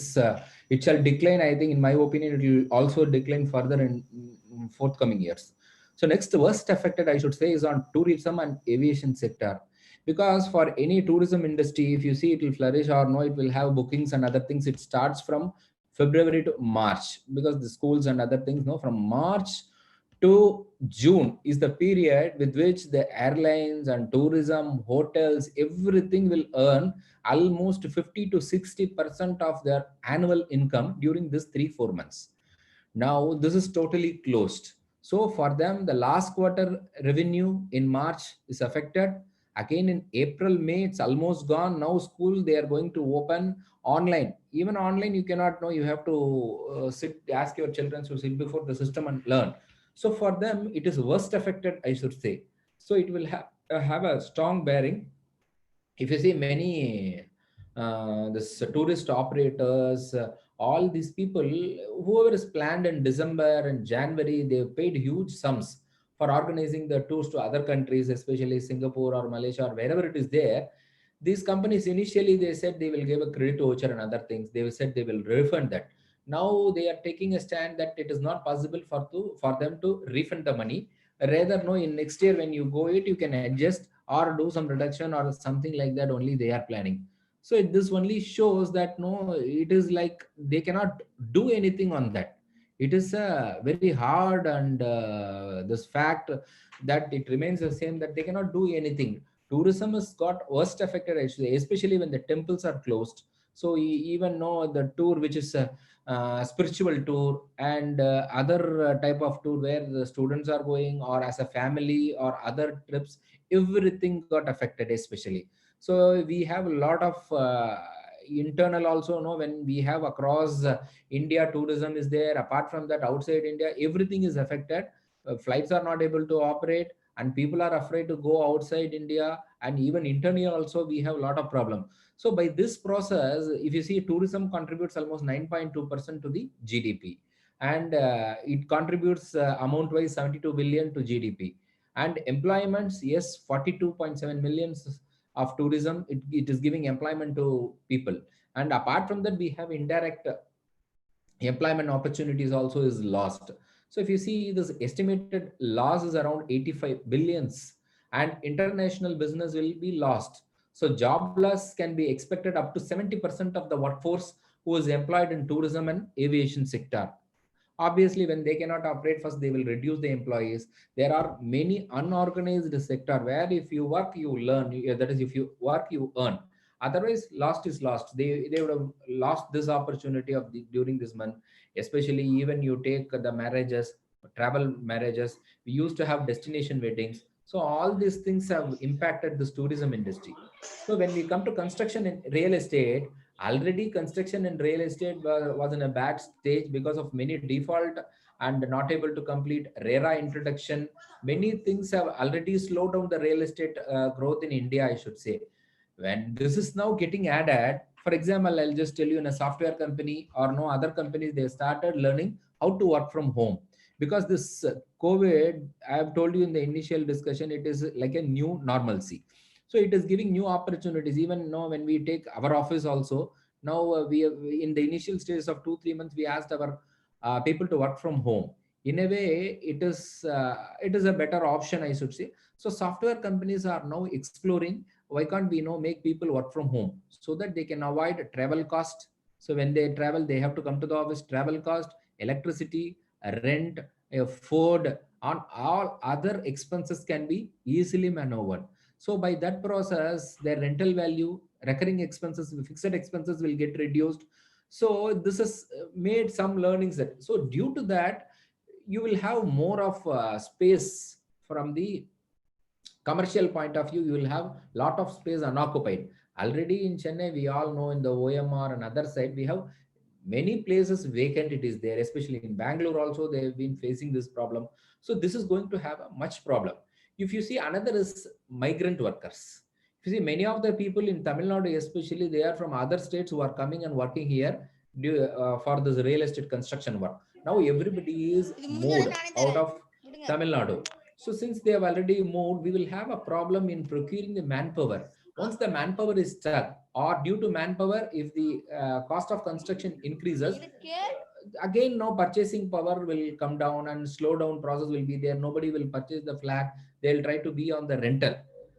It shall decline. I think, in my opinion, it will also decline further in forthcoming years. So next worst affected, I should say, is on tourism and aviation sector. Because for any tourism industry, if you see it will flourish or no, it will have bookings and other things. It starts from February to March, because the schools and other things, no, from March to June is the period with which the airlines and tourism, hotels, everything will earn almost 50 to 60% of their annual income during this 3-4 months. Now this is totally closed. So for them, the last quarter revenue in March is affected. Again in April, May, it's almost gone. Now school, they are going to open online. Even online, you cannot know. You have to ask your children to sit before the system and learn. So for them, it is worst affected, I should say. So it will have a strong bearing. If you see many this tourist operators, all these people, whoever is planned in December and January, they paid huge sums for organizing the tours to other countries, especially Singapore or Malaysia or wherever it is there. These companies initially they said they will give a credit voucher and other things. They said they will refund that. Now they are taking a stand that it is not possible for them to refund the money. Rather, no, in next year when you go it, you can adjust or do some reduction or something like that. Only they are planning. So this only shows that no, it is like they cannot do anything on that. It is very hard, and this fact that it remains the same, that they cannot do anything. Tourism has got worst affected actually, especially when the temples are closed. So even know the tour, which is a spiritual tour and other type of tour where the students are going or as a family or other trips, everything got affected especially. So we have a lot of internal also, no, when we have across India, tourism is there. Apart from that, outside India, everything is affected. Flights are not able to operate and people are afraid to go outside India, and even internally also we have a lot of problem. So by this process, if you see, tourism contributes almost 9.2% to the GDP, and it contributes amount wise 72 billion to GDP. And employments, yes, 42.7 million of tourism, it is giving employment to people. And apart from that, we have indirect employment opportunities also is lost. So if you see, this estimated loss is around 85 billions, and international business will be lost. So job loss can be expected up to 70% of the workforce who is employed in tourism and aviation sector. Obviously, when they cannot operate, first they will reduce the employees. There are many unorganized sector where if you work, you learn. That is, if you work, you earn. Otherwise, lost is lost. They would have lost this opportunity of during this month. Especially even you take the marriages, travel marriages. We used to have destination weddings. So all these things have impacted this tourism industry. So when we come to construction and real estate, already construction and real estate was in a bad stage because of many default and not able to complete RERA introduction. Many things have already slowed down the real estate growth in India, I should say. When this is now getting added, for example, I'll just tell you, in a software company or no other companies, they started learning how to work from home. Because this COVID, I have told you in the initial discussion, it is like a new normalcy. So it is giving new opportunities. Even now when we take our office also, now we have, in the initial stages of 2-3 months, we asked our people to work from home. In a way, it is a better option, I should say. So software companies are now exploring, why can't we make people work from home so that they can avoid travel cost. So when they travel, they have to come to the office, travel cost, electricity, rent, food, on all other expenses can be easily maneuvered. So by that process, their rental value, recurring expenses, fixed expenses will get reduced. So this has made some learnings that, so due to that, you will have more of space from the commercial point of view. You will have lot of space unoccupied. Already in Chennai, we all know, in the OMR and other side, we have many places vacant. It is there, especially in Bangalore also, they have been facing this problem. So this is going to have a much problem. If you see, another is migrant workers. If you see, many of the people in Tamil Nadu, especially, they are from other states who are coming and working here for this real estate construction work. Now everybody is moved out of Tamil Nadu. So since they have already moved, we will have a problem in procuring the manpower. Once the manpower is stuck, or due to manpower, if the cost of construction increases, again now purchasing power will come down and slow down process will be there. Nobody will purchase the flat. They'll try to be on the rental.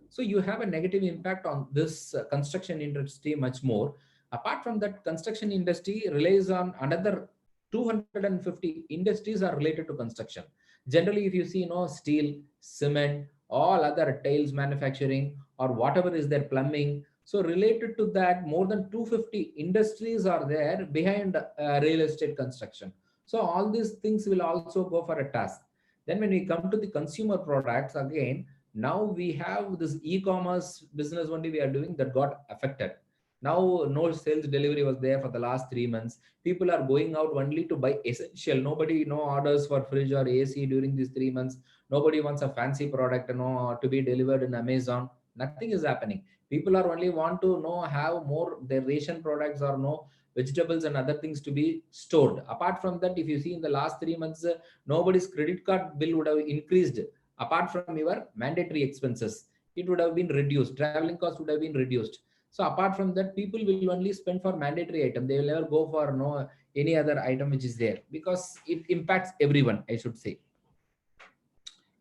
So you have a negative impact on this construction industry much more. Apart from that, construction industry relies on another 250 industries are related to construction. Generally, if you see, steel, cement, all other tiles manufacturing or whatever is their plumbing. So related to that, more than 250 industries are there behind real estate construction. So all these things will also go for a task. Then when we come to the consumer products, again, now we have this e-commerce business only we are doing that got affected. Now no sales delivery was there for the last 3 months. People are going out only to buy essential. Nobody no orders for fridge or AC during these 3 months. Nobody wants a fancy product to be delivered in Amazon. Nothing is happening. People are only want to have more their ration products or vegetables and other things to be stored. Apart from that, if you see in the last 3 months, nobody's credit card bill would have increased. Apart from your mandatory expenses, it would have been reduced. Traveling costs would have been reduced. So apart from that, people will only spend for mandatory item. They will never go for any other item which is there, because it impacts everyone, I should say.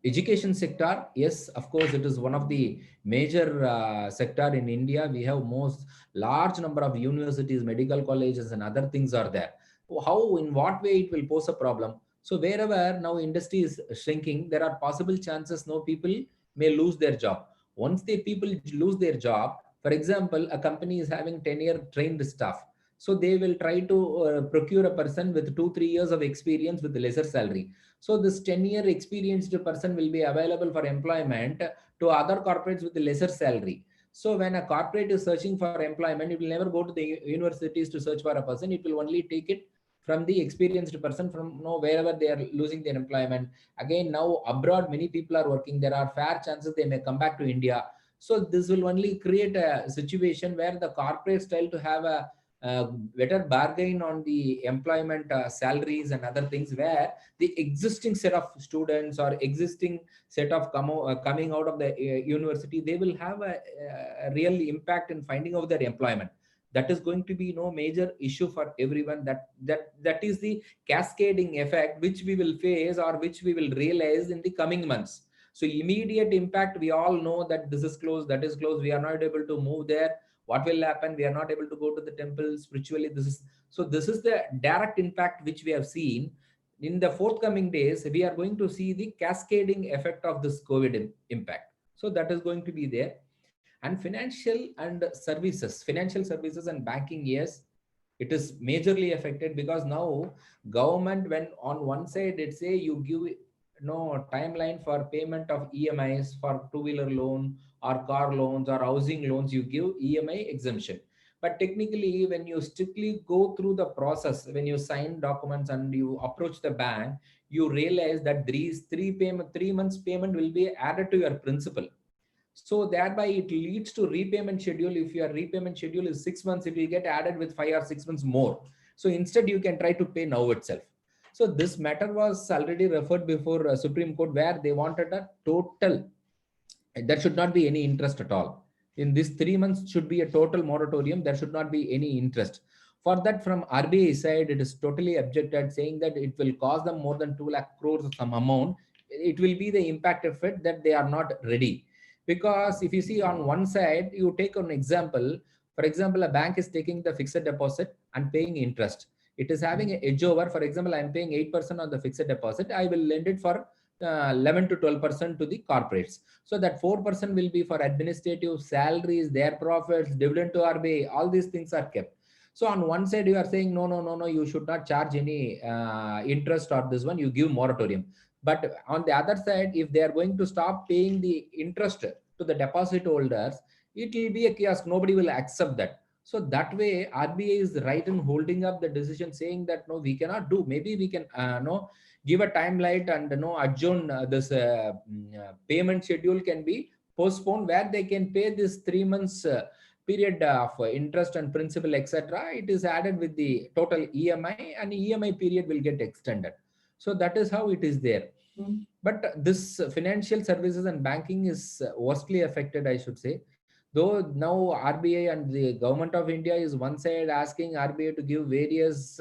Education sector, yes, of course, it is one of the major sector in India. We have most large number of universities, medical colleges, and other things are there. How, in what way it will pose a problem? So wherever now industry is shrinking, there are possible chances people may lose their job. Once the people lose their job, for example, a company is having 10-year trained staff. So they will try to procure a person with 2-3 years of experience with lesser salary. So this 10-year experienced person will be available for employment to other corporates with lesser salary. So when a corporate is searching for employment, it will never go to the universities to search for a person. It will only take it from the experienced person from wherever they are losing their employment. Again, now abroad, many people are working. There are fair chances they may come back to India. So this will only create a situation where the corporates try to have a better bargain on the employment salaries and other things, where the existing set of students or existing set of coming out of the university, they will have a real impact in finding out their employment. That is going to be no major issue for everyone. That is the cascading effect which we will face or which we will realize in the coming months. So immediate impact, we all know that this is closed, that is closed, we are not able to move there. What will happen? We are not able to go to the temple spiritually. This is the direct impact which we have seen. In the forthcoming days, we are going to see the cascading effect of this COVID impact. So that is going to be there. And financial services and banking, yes, it is majorly affected, because now government, when on one side it say you give timeline for payment of EMIs for two-wheeler loan or car loans or housing loans, you give EMI exemption. But technically, when you strictly go through the process, when you sign documents and you approach the bank, you realize that these 3 months payment will be added to your principal. So thereby it leads to repayment schedule. If your repayment schedule is 6 months, it will get added with 5 or 6 months more. So instead you can try to pay now itself. So this matter was already referred before Supreme Court, where they wanted a total, there should not be any interest at all. In this 3 months should be a total moratorium. There should not be any interest. For that, from RBI side, it is totally objected, saying that it will cost them more than 2 lakh crores of some amount. It will be the impact of it that they are not ready. Because if you see on one side, you take an example, for example, a bank is taking the fixed deposit and paying interest. It is having an edge over. For example, I'm paying 8% on the fixed deposit. I will lend it for 11 to 12% to the corporates. So that 4% will be for administrative salaries, their profits, dividend to RBI, all these things are kept. So on one side, you are saying, no, you should not charge any interest or this one, you give moratorium. But on the other side, if they are going to stop paying the interest to the deposit holders, it will be a chaos. Nobody will accept that. So that way, RBI is right in holding up the decision, saying that no, we cannot do. Maybe we can give a timeline and adjourn this payment schedule can be postponed, where they can pay this 3 months period of interest and principal, etc. It is added with the total EMI, and EMI period will get extended. So that is how it is there. But this financial services and banking is worstly affected, I should say. Though now RBI and the government of India is one side asking RBI to give various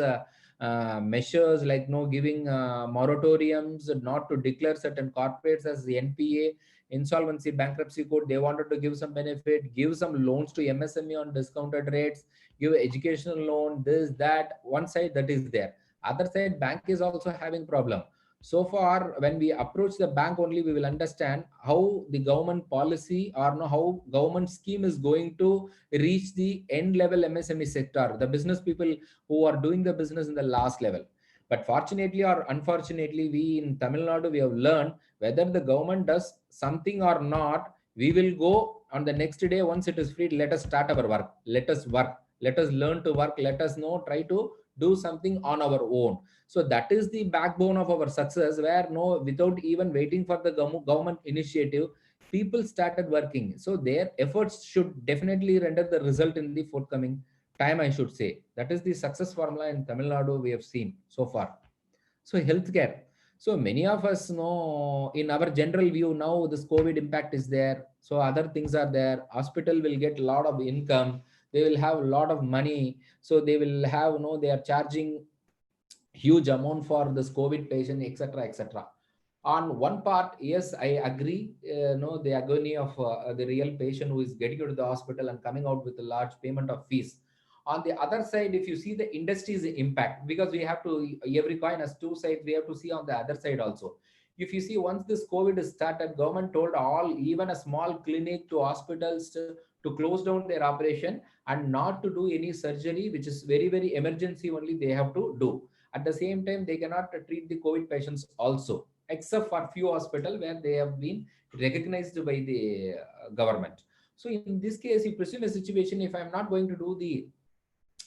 measures, like giving moratoriums, not to declare certain corporates as the NPA, insolvency, bankruptcy code. They wanted to give some benefit, give some loans to MSME on discounted rates, give educational loan, this, that. One side that is there. Other side, bank is also having problem. So far, when we approach the bank only, we will understand how the government policy or no, how government scheme is going to reach the end level MSME sector, the business people who are doing the business in the last level. But fortunately or unfortunately, we in Tamil Nadu, we have learned whether the government does something or not, we will go on the next day. Once it is free, let us start our work. Let us work. Let us learn to work. Let us know, try to do something on our own. So that is the backbone of our success, where no, without even waiting for the government initiative, people started working. So their efforts should definitely render the result in the forthcoming time, I should say. That is the success formula in Tamil Nadu we have seen so far. So healthcare. So many of us know in our general view now this COVID impact is there. So other things are there. Hospital will get a lot of income. They will have a lot of money. So they will have, they are charging huge amount for this COVID patient, etc., etc. On one part, yes, I agree. No, the agony of the real patient who is getting into the hospital and coming out with a large payment of fees. On the other side, if you see the industry's impact, because we have to, every coin has two sides, we have to see on the other side also. If you see, once this COVID is started, government told all, even a small clinic to hospitals to close down their operation and not to do any surgery, which is very, very emergency only they have to do. At the same time, they cannot treat the COVID patients also, except for few hospitals where they have been recognized by the government. So in this case, you presume a situation, if I'm not going to do the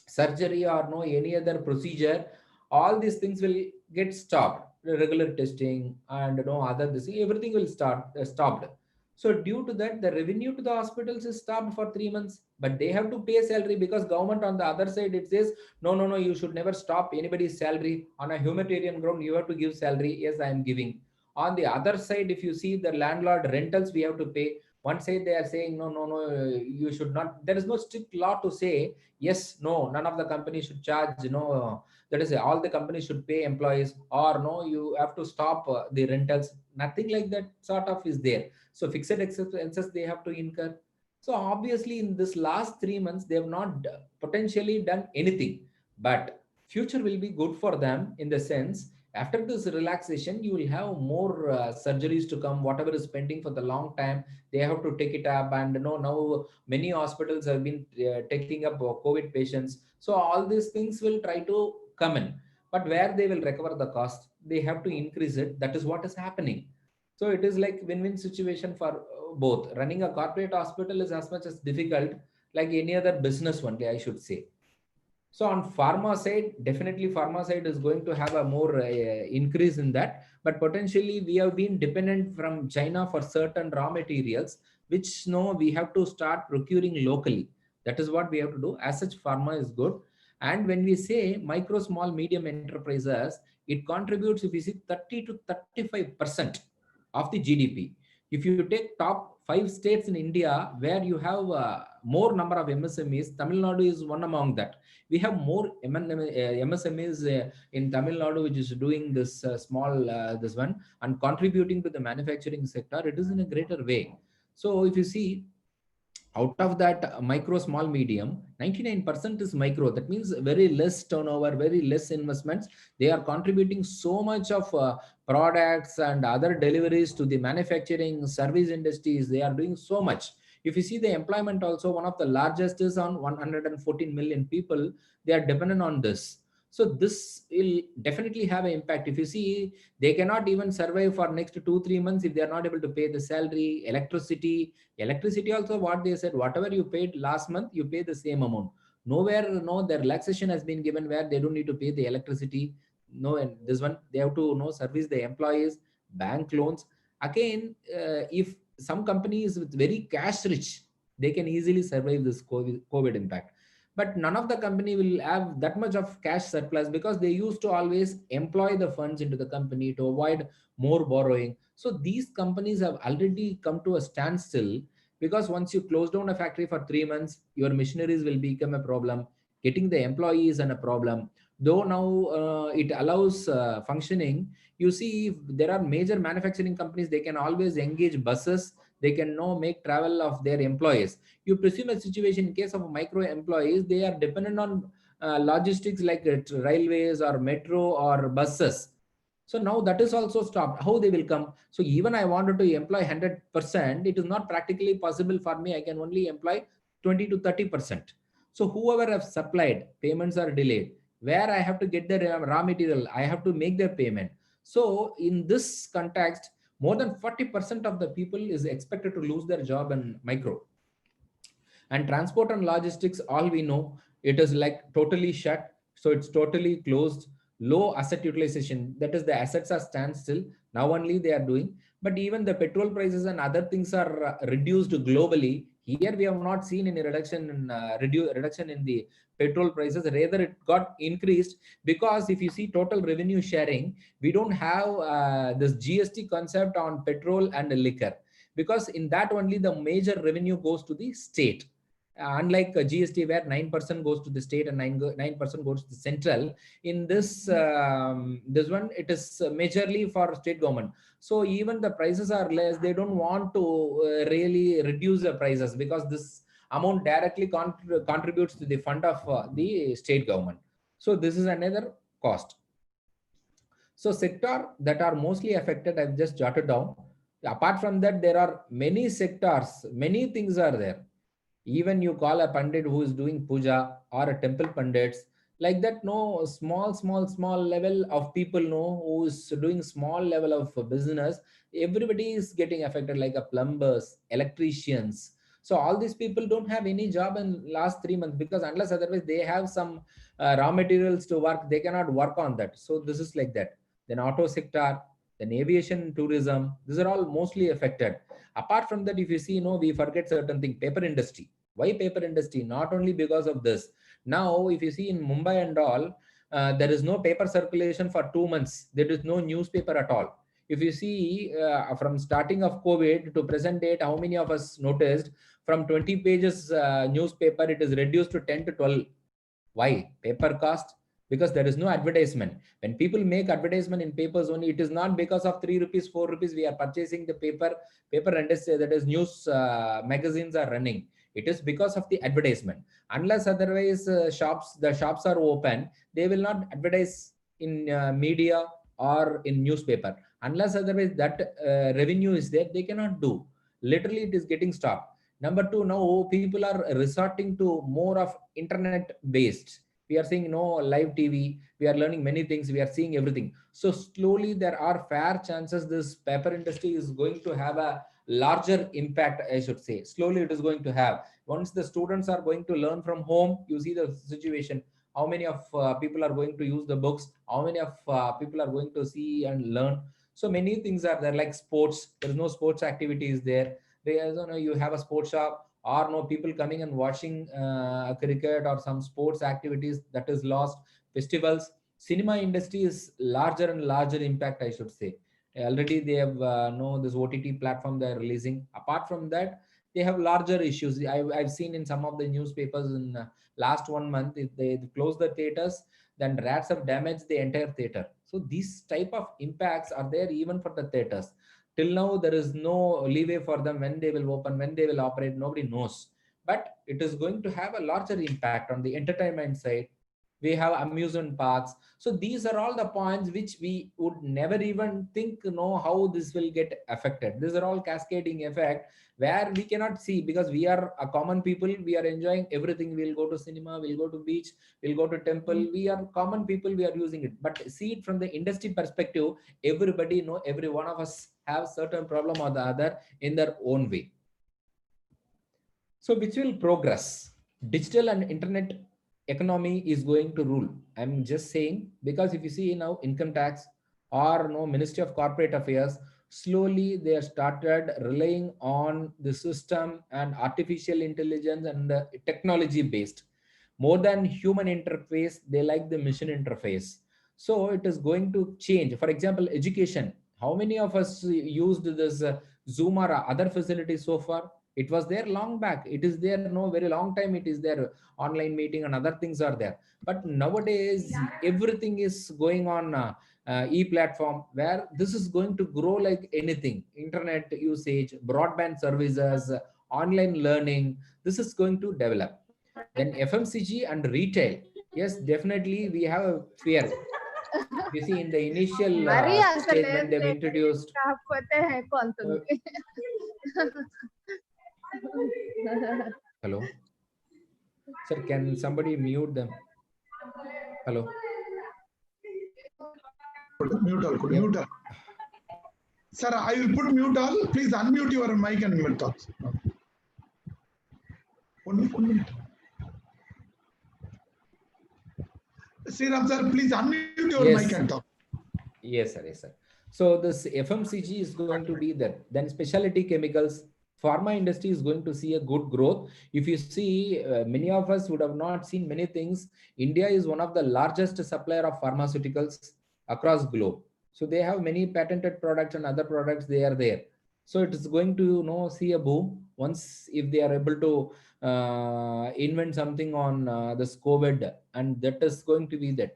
surgery or no any other procedure, all these things will get stopped. The regular testing and no other this, everything will start stopped. So due to that, the revenue to the hospitals is stopped for 3 months, but they have to pay salary, because government on the other side, it says, no, you should never stop anybody's salary. On a humanitarian ground, you have to give salary. Yes, I am giving. On the other side, if you see the landlord rentals, we have to pay. One side they are saying, no, you should not. There is no strict law to say, yes, no, none of the companies should charge, that is all the companies should pay employees, or no, you have to stop the rentals. Nothing like that sort of is there. So fixed expenses they have to incur. So obviously in this last 3 months, they have not potentially done anything, but future will be good for them in the sense, after this relaxation, you will have more surgeries to come. Whatever is pending for the long time, they have to take it up. And now many hospitals have been taking up COVID patients. So all these things will try to come in, but where they will recover the cost, they have to increase it. That is what is happening. So it is like win-win situation for both. Running a corporate hospital is as much as difficult like any other business only, I should say. So on pharma side, definitely pharma side is going to have a more increase in that. But potentially we have been dependent from China for certain raw materials, which we have to start procuring locally. That is what we have to do. As such, pharma is good. And when we say micro, small, medium enterprises, it contributes, if you see, 30 to 35% of the GDP. If you take top 5 states in India where you have more number of MSMEs, Tamil Nadu is one among that. We have more MSMEs in Tamil Nadu, which is doing this small, this one, and contributing to the manufacturing sector. It is in a greater way. So if you see, out of that micro, small, medium, 99% is micro. That means very less turnover, very less investments. They are contributing so much of products and other deliveries to the manufacturing service industries. They are doing so much. If you see the employment also, one of the largest is on 114 million people. They are dependent on this. So this will definitely have an impact. If you see, they cannot even survive for next 2-3 months if they are not able to pay the salary, electricity also, what they said, whatever you paid last month, you pay the same amount. Nowhere, the relaxation has been given where they don't need to pay the electricity. No, and this one, they have to service the employees, bank loans. Again, if some companies with very cash rich, they can easily survive this COVID impact. But none of the company will have that much of cash surplus, because they used to always employ the funds into the company to avoid more borrowing. So these companies have already come to a standstill, because once you close down a factory for 3 months, your machineries will become a problem. Getting the employees and a problem. Though now it allows functioning, you see, if there are major manufacturing companies, they can always engage buses. They can make travel of their employees. You presume a situation in case of micro employees, they are dependent on logistics like railways or metro or buses. So now that is also stopped. How they will come? So even I wanted to employ 100%, it is not practically possible for me. I can only employ 20 to 30%. So whoever have supplied, payments are delayed. Where I have to get the raw material, I have to make their payment. So in this context, more than 40% of the people is expected to lose their job in micro. And transport and logistics, all we know, it is like totally shut. So it's totally closed, low asset utilization. That is, the assets are standstill. Now only they are doing. But even the petrol prices and other things are reduced globally. Here we have not seen any reduction in reduction in the petrol prices. Rather, it got increased because if you see total revenue sharing, we don't have this GST concept on petrol and liquor, because in that only the major revenue goes to the state. Unlike GST, where 9% goes to the state and 9% goes to the central, in this this one it is majorly for state government. So even the prices are less, they don't want to really reduce the prices, because this amount directly contributes to the fund of the state government. So this is another cost. So sector that are mostly affected, I've just jotted down. Apart from that, there are many sectors, many things are there. Even you call a pandit who is doing puja, or a temple pandits, like that, no, small level of people, no, who is doing small level of business, everybody is getting affected, like a plumbers, electricians. So all these people don't have any job in last 3 months, because unless otherwise they have some raw materials to work, they cannot work on that. So this is like that. Then auto sector, then aviation, tourism, these are all mostly affected. Apart from that, if you see, we forget certain thing. Paper industry. Why paper industry? Not only because of this. Now, if you see in Mumbai and all, there is no paper circulation for 2 months. There is no newspaper at all. If you see from starting of COVID to present date, how many of us noticed from 20 pages newspaper, it is reduced to 10 to 12. Why? Paper cost. Because there is no advertisement. When people make advertisement in papers only, it is not because of 3 rupees, 4 rupees, we are purchasing the paper industry, that is news magazines are running. It is because of the advertisement. Unless otherwise the shops are open, they will not advertise in media or in newspaper. Unless otherwise that revenue is there, they cannot do. Literally, it is getting stopped. Number two, now people are resorting to more of internet based. We are seeing live TV, we are learning many things, we are seeing everything. So slowly there are fair chances this paper industry is going to have a larger impact, I should say. Slowly it is going to have. Once the students are going to learn from home, you see the situation. How many of people are going to use the books? How many of people are going to see and learn? So many things are there, like sports. There is no sports activities there. You have a sports shop, or no people coming and watching cricket or some sports activities, that is lost. Festivals, cinema industry is larger and larger impact, I should say. Already they have this OTT platform they are releasing. Apart from that, they have larger issues. I've seen in some of the newspapers in last 1 month, if they close the theaters, then rats have damaged the entire theater. So these type of impacts are there even for the theaters. Till now, there is no leeway for them when they will open, when they will operate, nobody knows. But it is going to have a larger impact on the entertainment side. We have amusement parks. So these are all the points which we would never even think, how this will get affected. These are all cascading effect where we cannot see, because we are a common people. We are enjoying everything. We'll go to cinema, we'll go to beach, we'll go to temple. We are common people, we are using it. But see it from the industry perspective, everybody every one of us have certain problem or the other in their own way. So which will progress? Digital and internet economy is going to rule. I'm just saying, because if you see now income tax or Ministry of Corporate Affairs, slowly they have started relying on the system and artificial intelligence and technology based. More than human interface, they like the machine interface. So it is going to change. For example, education. How many of us used this Zoom or other facilities so far? It was there long back. It is there very long time. It is there. Online meeting and other things are there. But nowadays, everything is going on e-platform, where this is going to grow like anything. Internet usage, broadband services, online learning. This is going to develop. Then FMCG and retail. Yes, definitely we have a fear. You see, in the initial
మరి అంత
stage
లేదు
when they've
లేండి.
introduced,
కాకపోతే కొంత ఉంది.
hello, sir, can somebody mute them? Hello.
Mute all. Mute all. Sir, I will put mute all. Please unmute your mic and mute talk. One minute. Sriram sir, please unmute your
Yes.
mic and talk.
Yes, sir. Yes, sir. So this FMCG is going to be there. Then specialty chemicals, pharma industry is going to see a good growth. If you see, many of us would have not seen many things. India is one of the largest supplier of pharmaceuticals across globe. So they have many patented products and other products. They are there. So it is going to see a boom once if they are able to invent something on this COVID, and that is going to be that.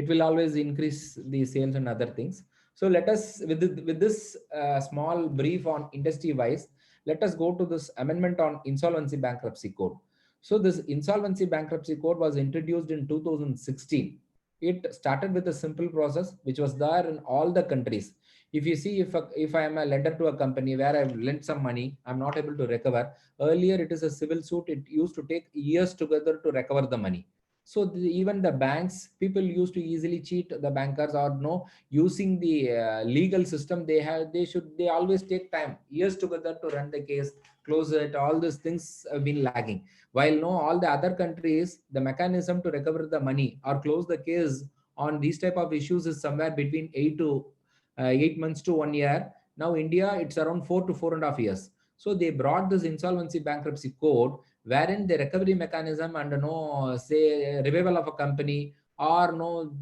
It will always increase the sales and other things. So let us, with this small brief on industry wise, let us go to this amendment on insolvency bankruptcy code. So this insolvency bankruptcy code was introduced in 2016. It started with a simple process which was there in all the countries. If you see, if I am a lender to a company where I've lent some money, I'm not able to recover. Earlier it is a civil suit. It used to take years together to recover the money. So even the banks, people used to easily cheat the bankers, or using the legal system they always take time, years together to run the case, close it. All these things have been lagging. While all the other countries, the mechanism to recover the money or close the case on these type of issues is somewhere between 8 months to 1 year. Now India, it's around 4 to 4.5 years. So they brought this insolvency bankruptcy code, wherein the recovery mechanism and say revival of a company or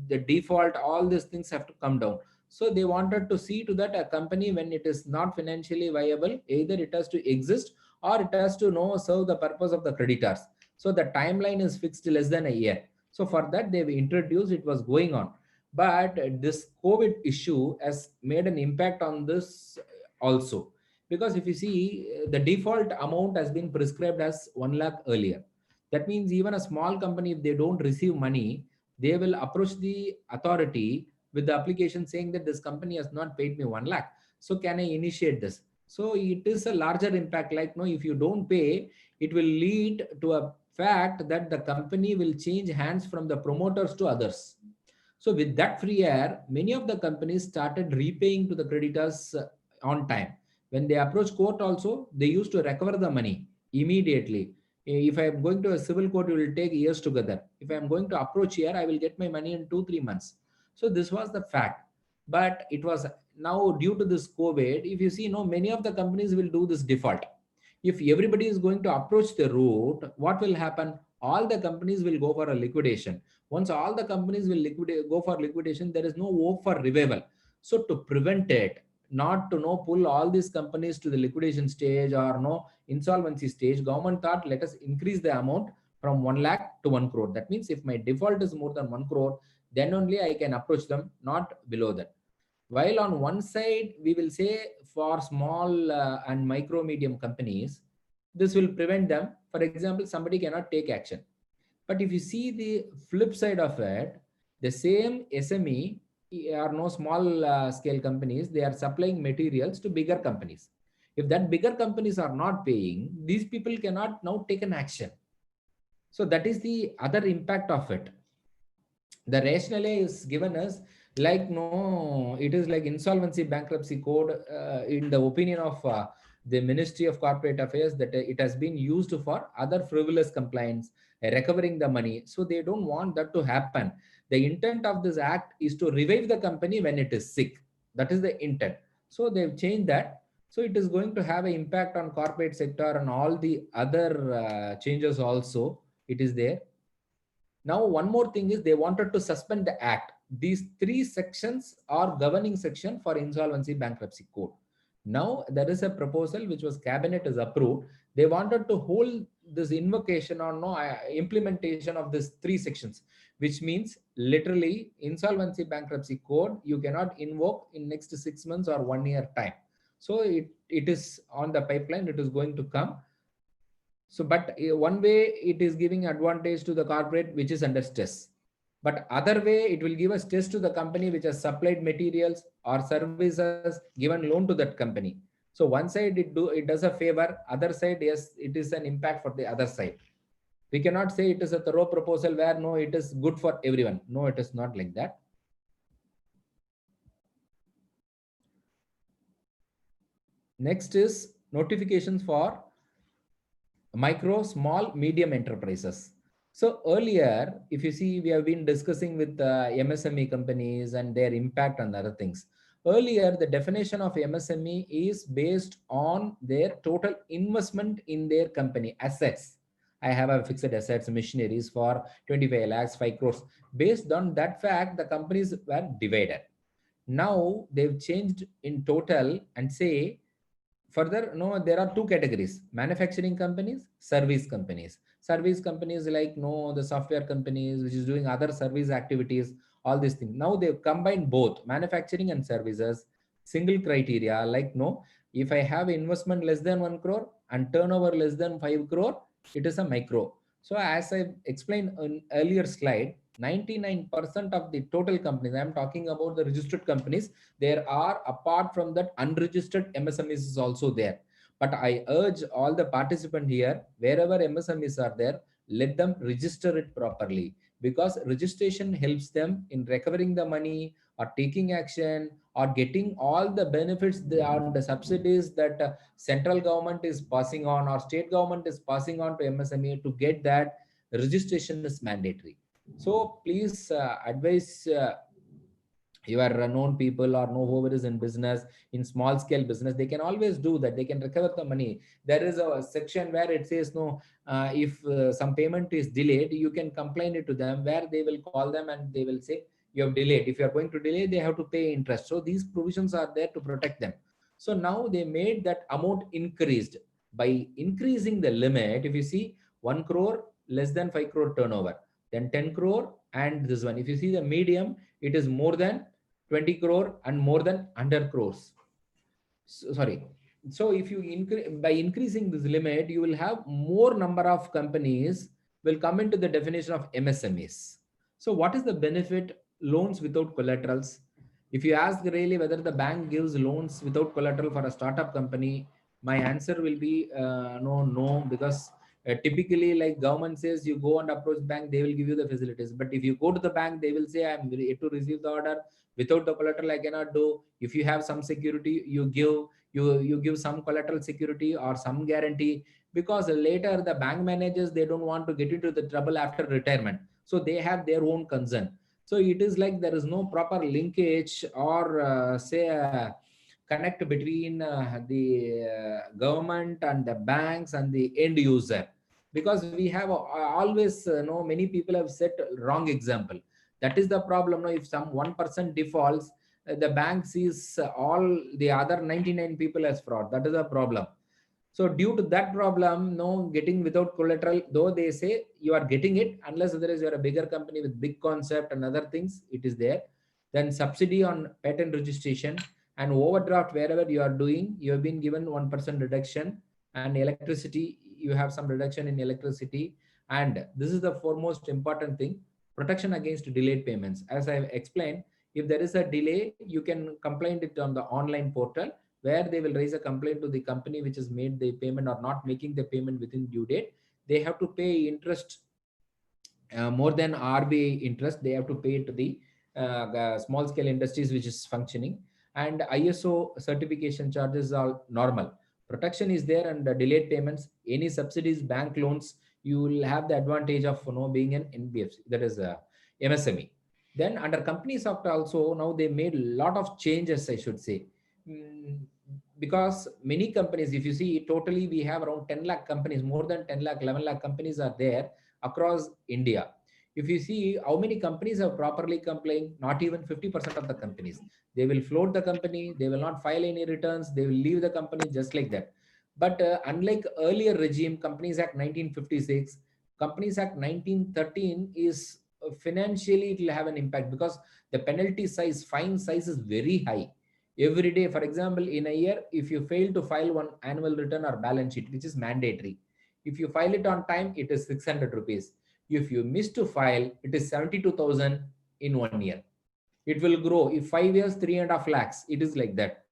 the default, all these things have to come down. So they wanted to see to that a company, when it is not financially viable, either it has to exist or it has to serve the purpose of the creditors. So the timeline is fixed less than a year. So for that they've introduced, it was going on. But this COVID issue has made an impact on this also. Because if you see, the default amount has been prescribed as 1 lakh earlier. That means even a small company, if they don't receive money, they will approach the authority with the application saying that this company has not paid me 1 lakh. So can I initiate this? So it is a larger impact. Like, if you don't pay, it will lead to a fact that the company will change hands from the promoters to others. So with that free air, many of the companies started repaying to the creditors on time. When they approach court also, they used to recover the money immediately. If I am going to a civil court, it will take years together. If I am going to approach here, I will get my money in 2-3 months. So this was the fact. But it was now due to this COVID, if you see, many of the companies will do this default. If everybody is going to approach the route, what will happen? All the companies will go for a liquidation. Once all the companies will go for liquidation, there is no hope for revival. So to prevent it, not to pull all these companies to the liquidation stage or insolvency stage, government thought, let us increase the amount from 1 lakh to 1 crore. That means if my default is more than 1 crore, then only I can approach them, not below that. While on one side, we will say for small and micro medium companies, this will prevent them. For example, somebody cannot take action. But if you see the flip side of it, the same SME or small scale companies, they are supplying materials to bigger companies. If that bigger companies are not paying, these people cannot now take an action. So that is the other impact of it. The rationale is given as like, it is like insolvency bankruptcy code, in the opinion of the Ministry of Corporate Affairs, that it has been used for other frivolous compliance, recovering the money. So they don't want that to happen. The intent of this act is to revive the company when it is sick. That is the intent. So they've changed that. So it is going to have an impact on corporate sector and all the other changes also. It is there. Now, one more thing is they wanted to suspend the act. These 3 sections are governing section for insolvency bankruptcy code. Now there is a proposal which was cabinet is approved. They wanted to hold this invocation or implementation of these 3 sections, which means literally insolvency bankruptcy code you cannot invoke in next 6 months or 1 year time. So it is on the pipeline. It is going to come. So, but one way it is giving advantage to the corporate which is under stress. But other way, it will give a stress to the company which has supplied materials or services, given loan to that company. So one side it does a favor, other side, yes, it is an impact for the other side. We cannot say it is a thorough proposal where no, it is good for everyone. No, it is not like that. Next is notifications for micro, small, medium enterprises. So earlier, if you see, we have been discussing with MSME companies and their impact on other things. Earlier, the definition of MSME is based on their total investment in their company assets. I have a fixed assets, machineries for 25 lakhs, 5 crores. Based on that fact, the companies were divided. Now they've changed in total and say, further, no, there are two categories: manufacturing companies, service companies. Service companies like no, the software companies which is doing other service activities, all these things. Now they've combined both manufacturing and services. Single criteria, like no, if I have investment less than 1 crore and turnover less than 5 crore, it is a micro. So as I explained in earlier slide, 99% of the total companies, I'm talking about the registered companies, there are, apart from that, unregistered MSMEs is also there. But I urge all the participants here, wherever MSMEs are there, let them register it properly, because registration helps them in recovering the money or taking action or getting all the benefits on the subsidies that central government is passing on or state government is passing on to MSME. To get that, registration is mandatory. So please advise your known people or know whoever is in business, in small scale business, they can always do that. They can recover the money. There is a section where it says no, if some payment is delayed, you can complain it to them, where they will call them and they will say you have delayed. If you are going to delay, they have to pay interest. So these provisions are there to protect them. So now they made that amount increased. By increasing the limit, if you see 1 crore less than 5 crore turnover, then 10 crore, and this one, if you see the medium, it is more than 20 crore and more than 100 crores. So, sorry. So if you by increasing this limit, you will have more number of companies will come into the definition of MSMEs. So what is the benefit? Loans without collaterals. If you ask really whether the bank gives loans without collateral for a startup company, my answer will be no, because typically, like government says, you go and approach bank, they will give you the facilities. But if you go to the bank, they will say, I'm yet to receive the order. Without the collateral, I cannot do. If you have some security, you give some collateral security or some guarantee, because later the bank managers, they don't want to get into the trouble after retirement. So they have their own concern. So it is like there is no proper linkage or say connect between the government and the banks and the end user, because we have always know many people have set wrong example. That is the problem. Now if some 1% defaults, the bank sees all the other 99 people as fraud. That is the problem. So due to that problem, no, getting without collateral, though they say you are getting it, unless there is you're a bigger company with big concept and other things, it is there. Then subsidy on patent registration and overdraft, wherever you are doing, you have been given 1% reduction, and electricity, you have some reduction in electricity. And this is the foremost important thing, protection against delayed payments. As I have explained, if there is a delay, you can complain it on the online portal, where they will raise a complaint to the company which has made the payment or not making the payment within due date. They have to pay interest more than RBI interest. They have to pay to the small scale industries which is functioning. And ISO certification charges are normal. Protection is there, and delayed payments, any subsidies, bank loans, you will have the advantage of being an NBFC, that is MSME. Then under company software also, now they made a lot of changes, I should say. Because many companies, if you see totally, we have around 10 lakh companies, more than 10 lakh, 11 lakh companies are there across India. If you see how many companies have properly complained, not even 50% of the companies. They will float the company, they will not file any returns, they will leave the company just like that. But unlike earlier regime, Companies Act 1956, Companies Act 1913 is financially, it will have an impact, because the penalty size, fine size is very high. Every day, for example, in a year, if you fail to file one annual return or balance sheet, which is mandatory, if you file it on time, it is 600 rupees. If you miss to file, it is 72,000 in 1 year. It will grow. If 5 years, 3.5 lakhs, it is like that.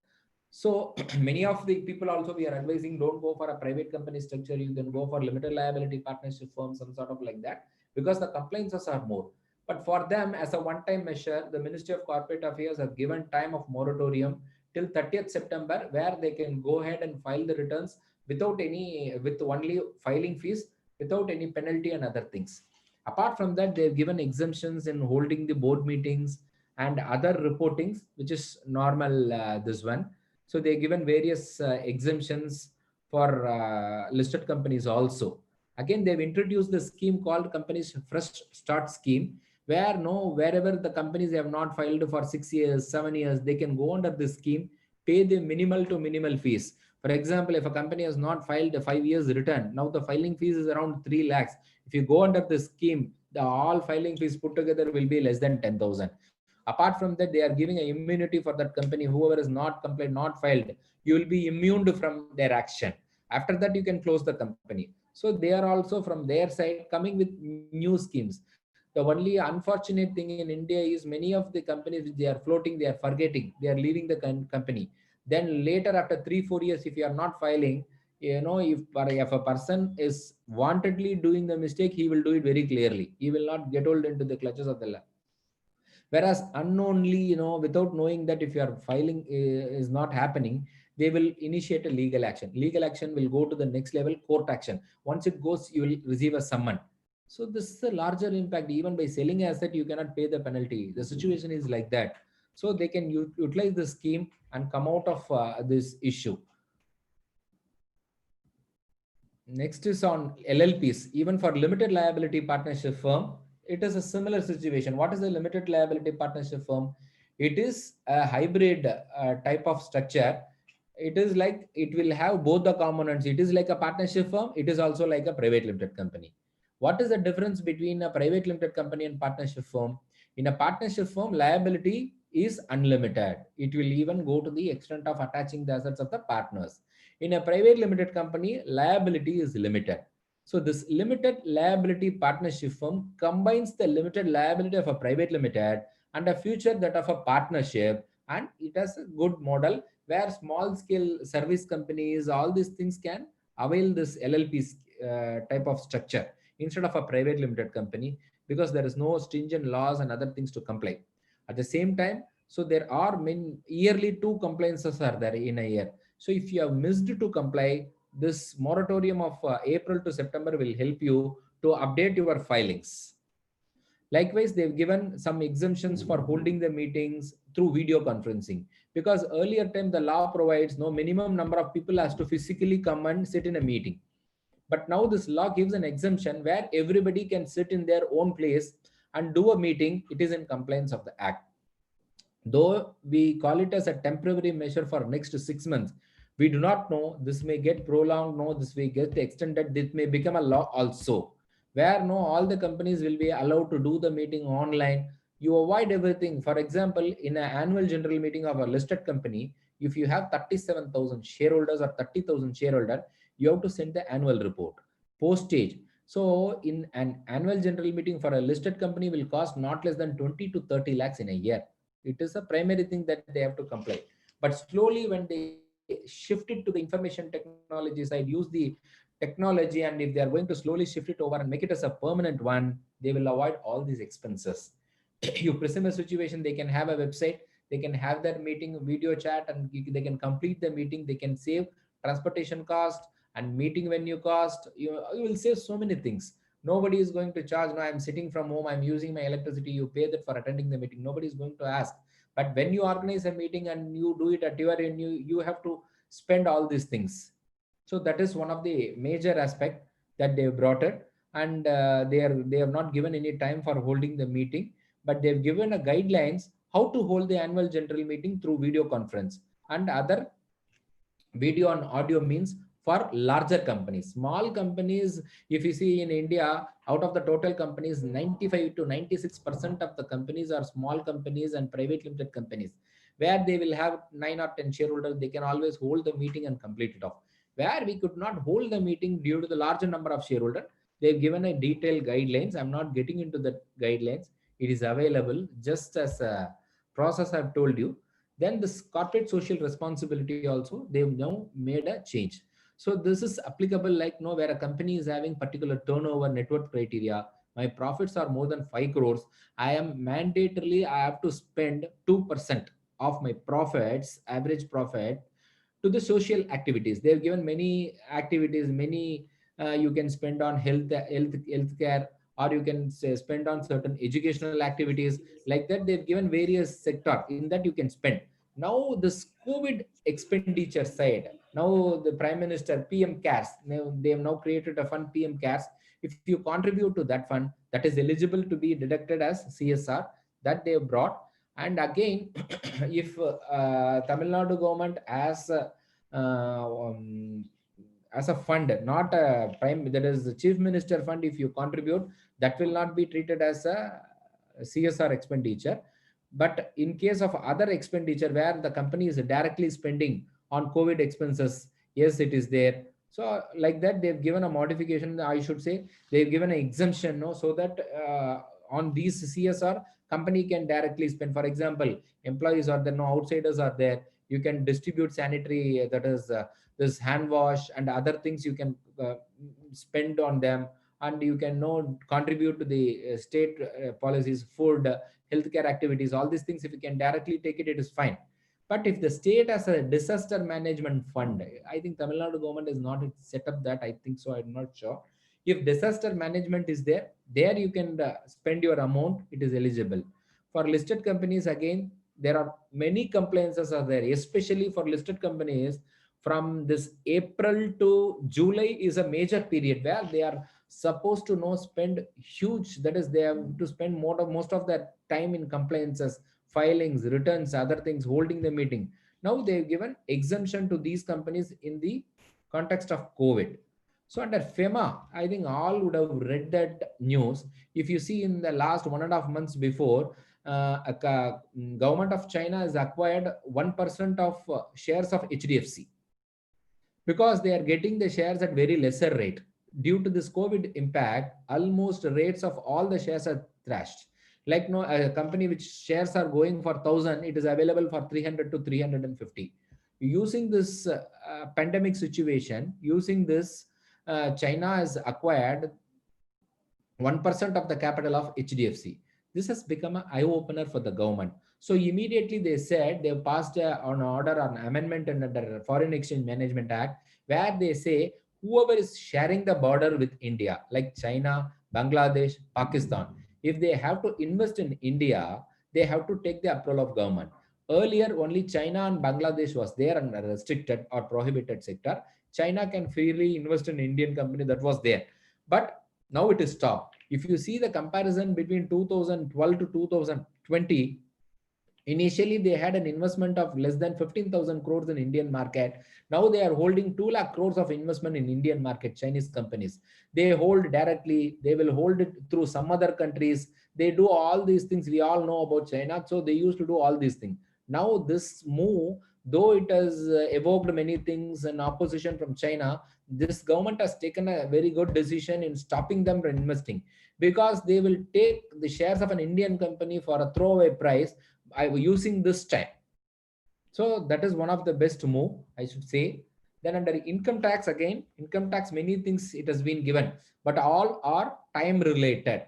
So many of the people also we are advising, don't go for a private company structure. You can go for limited liability partnership firm, some sort of like that, because the compliances are more. But for them, as a one-time measure, the Ministry of Corporate Affairs have given time of moratorium till 30th September, where they can go ahead and file the returns without any, with only filing fees, without any penalty and other things. Apart from that, they've given exemptions in holding the board meetings and other reportings, which is normal, this one. So they're given various exemptions for listed companies also. Again, they've introduced the scheme called Companies Fresh Start Scheme, where wherever the companies have not filed for 6 years, 7 years, they can go under this scheme, pay the minimal to minimal fees. For example, if a company has not filed a 5 years return, now the filing fees is around 3 lakhs. If you go under this scheme, the all filing fees put together will be less than 10,000. Apart from that, they are giving an immunity for that company. Whoever is not complained, not filed, you will be immune from their action. After that, you can close the company. So they are also from their side coming with new schemes. The only unfortunate thing in India is many of the companies which they are floating, they are forgetting, they are leaving the company. Then later, after 3-4 years, if you are not filing, if a person is wantedly doing the mistake, he will do it very clearly. He will not get hold into the clutches of the law. Whereas unknowingly, without knowing that if your filing is not happening, they will initiate a legal action. Legal action will go to the next level, court action. Once it goes, you will receive a summon. So this is a larger impact. Even by selling asset, you cannot pay the penalty. The situation is like that. So they can utilize the scheme and come out of this issue. Next is on LLPs. Even for limited liability partnership firm, it is a similar situation. What is a limited liability partnership firm? It is a hybrid type of structure. It is like it will have both the components. It is like a partnership firm. It is also like a private limited company. What is the difference between a private limited company and partnership firm? In a partnership firm, liability is unlimited. It will even go to the extent of attaching the assets of the partners. In a private limited company, liability is limited. So this limited liability partnership firm combines the limited liability of a private limited and a future that of a partnership, and it has a good model where small scale service companies, all these things can avail this LLP type of structure instead of a private limited company, because there is no stringent laws and other things to comply. At the same time, so there are yearly 2 compliances are there in a year. So if you have missed to comply, this moratorium of April to September will help you to update your filings. Likewise, they've given some exemptions for holding the meetings through video conferencing, because earlier time the law provides no minimum number of people has to physically come and sit in a meeting. But now this law gives an exemption where everybody can sit in their own place and do a meeting. It is in compliance of the act. Though we call it as a temporary measure for next 6 months, we do not know. This may get prolonged. No, this may get extended. This may become a law also, where all the companies will be allowed to do the meeting online. You avoid everything. For example, in an annual general meeting of a listed company, if you have 37,000 shareholders or 30,000 shareholders, you have to send the annual report, postage. So in an annual general meeting for a listed company will cost not less than 20 to 30 lakhs in a year. It is a primary thing that they have to comply. But slowly when they shift it to the information technology side, use the technology, and if they are going to slowly shift it over and make it as a permanent one, they will avoid all these expenses. You present a situation, they can have a website, they can have their meeting video chat, and they can complete the meeting. They can save transportation cost and meeting venue cost. You will save so many things. Nobody is going to charge. No, I'm sitting from home, I'm using my electricity, you pay that for attending the meeting. Nobody is going to ask. But when you organize a meeting and you do it at your end, you have to spend all these things. So that is one of the major aspect that they brought it. And they have not given any time for holding the meeting, but they've given a guidelines how to hold the annual general meeting through video conference and other video and audio means for larger companies. Small companies, if you see in India, out of the total companies, 95 to 96% of the companies are small companies and private limited companies, where they will have 9 or 10 shareholders. They can always hold the meeting and complete it off. Where we could not hold the meeting due to the larger number of shareholders, They've given a detailed guidelines. I'm not getting into the guidelines. It is available just as a process I've told you. Then this corporate social responsibility also, they've now made a change. So this is applicable like no, where a company is having particular turnover net worth criteria. My profits are more than 5 crores. I am mandatorily, I have to spend 2% of my profits, average profit, to the social activities. They've given many activities, many you can spend on healthcare, or you can say spend on certain educational activities. Like that, they've given various sector in that you can spend. Now this COVID expenditure side, now the Prime Minister PM Cares, they have now created a fund PM Cares. If you contribute to that fund, that is eligible to be deducted as CSR that they have brought. And again, if Tamil Nadu government as a fund, not a prime, that is the chief minister fund, if you contribute, that will not be treated as a CSR expenditure. But in case of other expenditure where the company is directly spending on COVID expenses, yes, it is there. So like that, they've given a modification, I should say, they've given an exemption, no, so that on these CSR, company can directly spend. For example, employees are there, no outsiders are there. You can distribute sanitary, that is this hand wash and other things you can spend on them, and you can contribute to the state policies, food, healthcare activities, all these things. If you can directly take it, it is fine. But if the state has a disaster management fund, I think Tamil Nadu government is not set up that. I think so. I'm not sure. If disaster management is there you can spend your amount. It is eligible. For listed companies, again, there are many compliances are there, especially for listed companies. From this April to July is a major period where they are supposed to spend huge. That is, they have to spend most of their time in compliances, filings, returns, other things, holding the meeting. Now they've given exemption to these companies in the context of COVID. So under FEMA, I think all would have read that news. If you see in the last 1.5 months before, government of China has acquired 1% of shares of HDFC, because they are getting the shares at very lesser rate. Due to this COVID impact, almost rates of all the shares are thrashed. Like a company which shares are going for 1,000, it is available for 300 to 350. Using this pandemic situation, using this, China has acquired 1% of the capital of HDFC. This has become an eye-opener for the government. So immediately they said they passed an order on amendment under the Foreign Exchange Management Act, where they say whoever is sharing the border with India, like China, Bangladesh, Pakistan, if they have to invest in India, they have to take the approval of government. Earlier, only China and Bangladesh was there and a restricted or prohibited sector. China can freely invest in Indian company, that was there. But now it is stopped. If you see the comparison between 2012 to 2020, initially they had an investment of less than 15,000 crores in Indian market. Now they are holding 2 lakh crores of investment in Indian market, Chinese companies. They hold directly, they will hold it through some other countries. They do all these things. We all know about China. So they used to do all these things. Now this move, though it has evoked many things in opposition from China, this government has taken a very good decision in stopping them from investing, because they will take the shares of an Indian company for a throwaway price using this time. So that is one of the best move, I should say. Then under income tax, again, income tax, many things it has been given, but all are time related.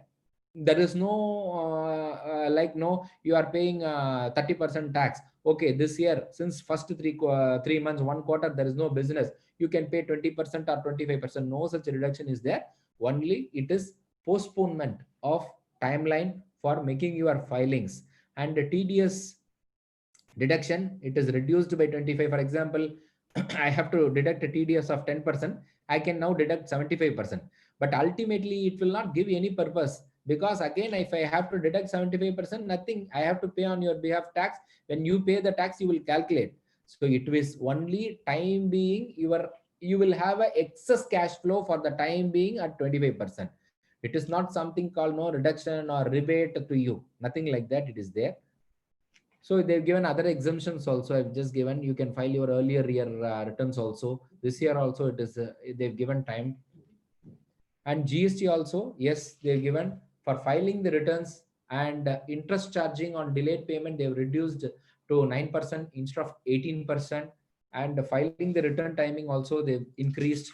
There is no you are paying 30% tax. Okay, this year, since first 3 months, 1 quarter, there is no business, you can pay 20% or 25%. No such reduction is there. Only it is postponement of timeline for making your filings. And the TDS deduction, it is reduced by 25. For example, I have to deduct a TDS of 10%. I can now deduct 75%. But ultimately, it will not give any purpose, because again, if I have to deduct 75%, nothing, I have to pay on your behalf tax. When you pay the tax, you will calculate. So it is only time being, you will have an excess cash flow for the time being at 25%. It is not something called no reduction or rebate to you. Nothing like that. It is there. So they've given other exemptions also. I've just given, you can file your earlier year returns also. This year also it is, they've given time. And GST also, yes, they've given for filing the returns and interest charging on delayed payment, they've reduced to 9% instead of 18%. And filing the return timing also, they've increased.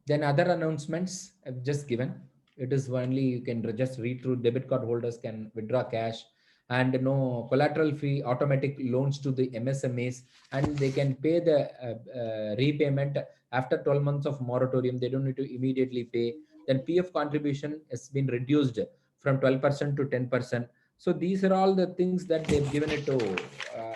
Then other announcements I've just given. It is only you can just read through. Debit card holders can withdraw cash, and no collateral fee, automatic loans to the MSMEs, and they can pay the repayment after 12 months of moratorium. They don't need to immediately pay. Then PF contribution has been reduced from 12% to 10%. So these are all the things that they've given it to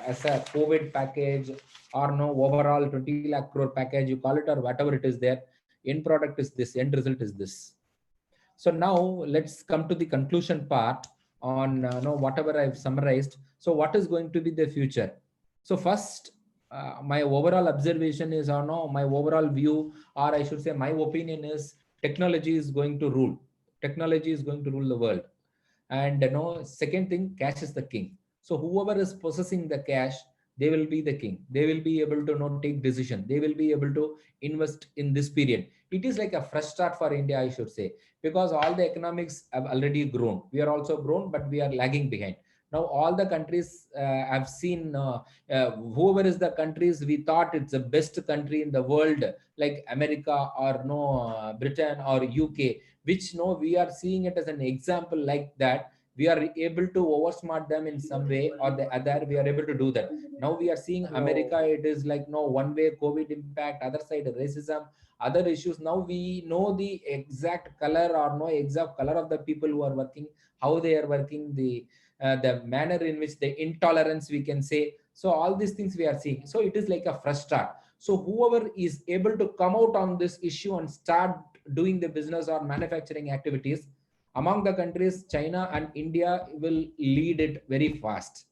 as a COVID package, or no overall 20 lakh crore package, you call it, or whatever it is there. End product is this, end result is this. So now let's come to the conclusion part on whatever I've summarized. So what is going to be the future? So first, my overall observation is, or no, my overall view, or I should say my opinion is, technology is going to rule. Technology is going to rule the world. And second thing, cash is the king. So whoever is possessing the cash, they will be the king. They will be able to take decision. They will be able to invest in this period. It is like a fresh start for India, I should say, because all the economics have already grown. We are also grown, but we are lagging behind. Now all the countries have seen, whoever is the countries we thought it's the best country in the world, like America or Britain or UK, which we are seeing it as an example like that. We are able to oversmart them in some way or the other. We are able to do that. Now we are seeing America, it is like one way COVID impact, other side racism, other issues. Now we know the exact color or exact color of the people who are working, how they are working, the manner in which the intolerance, we can say. So all these things we are seeing. So it is like a fresh start. So whoever is able to come out on this issue and start doing the business or manufacturing activities among the countries, China and India will lead it very fast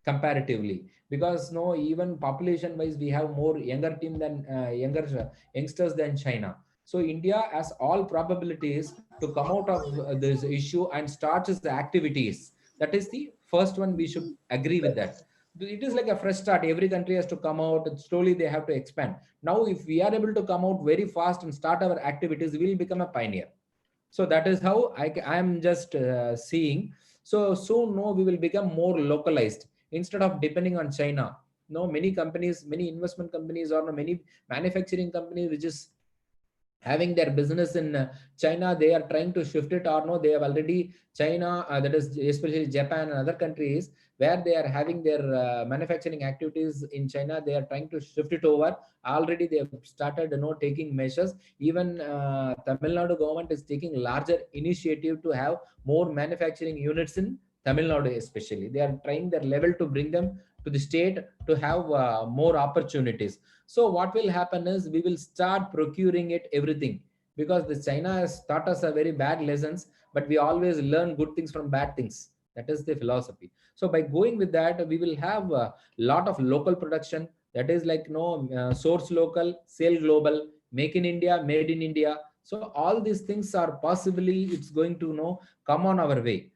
comparatively, because even population wise we have more younger team than youngsters than China. So India has all probabilities to come out of this issue and start its activities. That is the first one. We should agree with that. It is like a fresh start. Every country has to come out and slowly they have to expand. Now if we are able to come out very fast and start our activities, we will become a pioneer. So that is how I am just seeing. So soon we will become more localized instead of depending on China. Many companies, many investment companies, or many manufacturing companies which is having their business in China, they are trying to shift it, or they have already China, that is especially Japan and other countries where they are having their manufacturing activities in China, they are trying to shift it over. Already they have started taking measures. Even Tamil Nadu government is taking larger initiative to have more manufacturing units in Tamil Nadu especially. They are trying their level to bring them to the state to have more opportunities. So what will happen is we will start procuring it everything, because the China has taught us a very bad lessons, but we always learn good things from bad things. That is the philosophy. So by going with that, we will have a lot of local production. That is like source local, sale global, make in India, made in India. So all these things are possibly it's going to come on our way.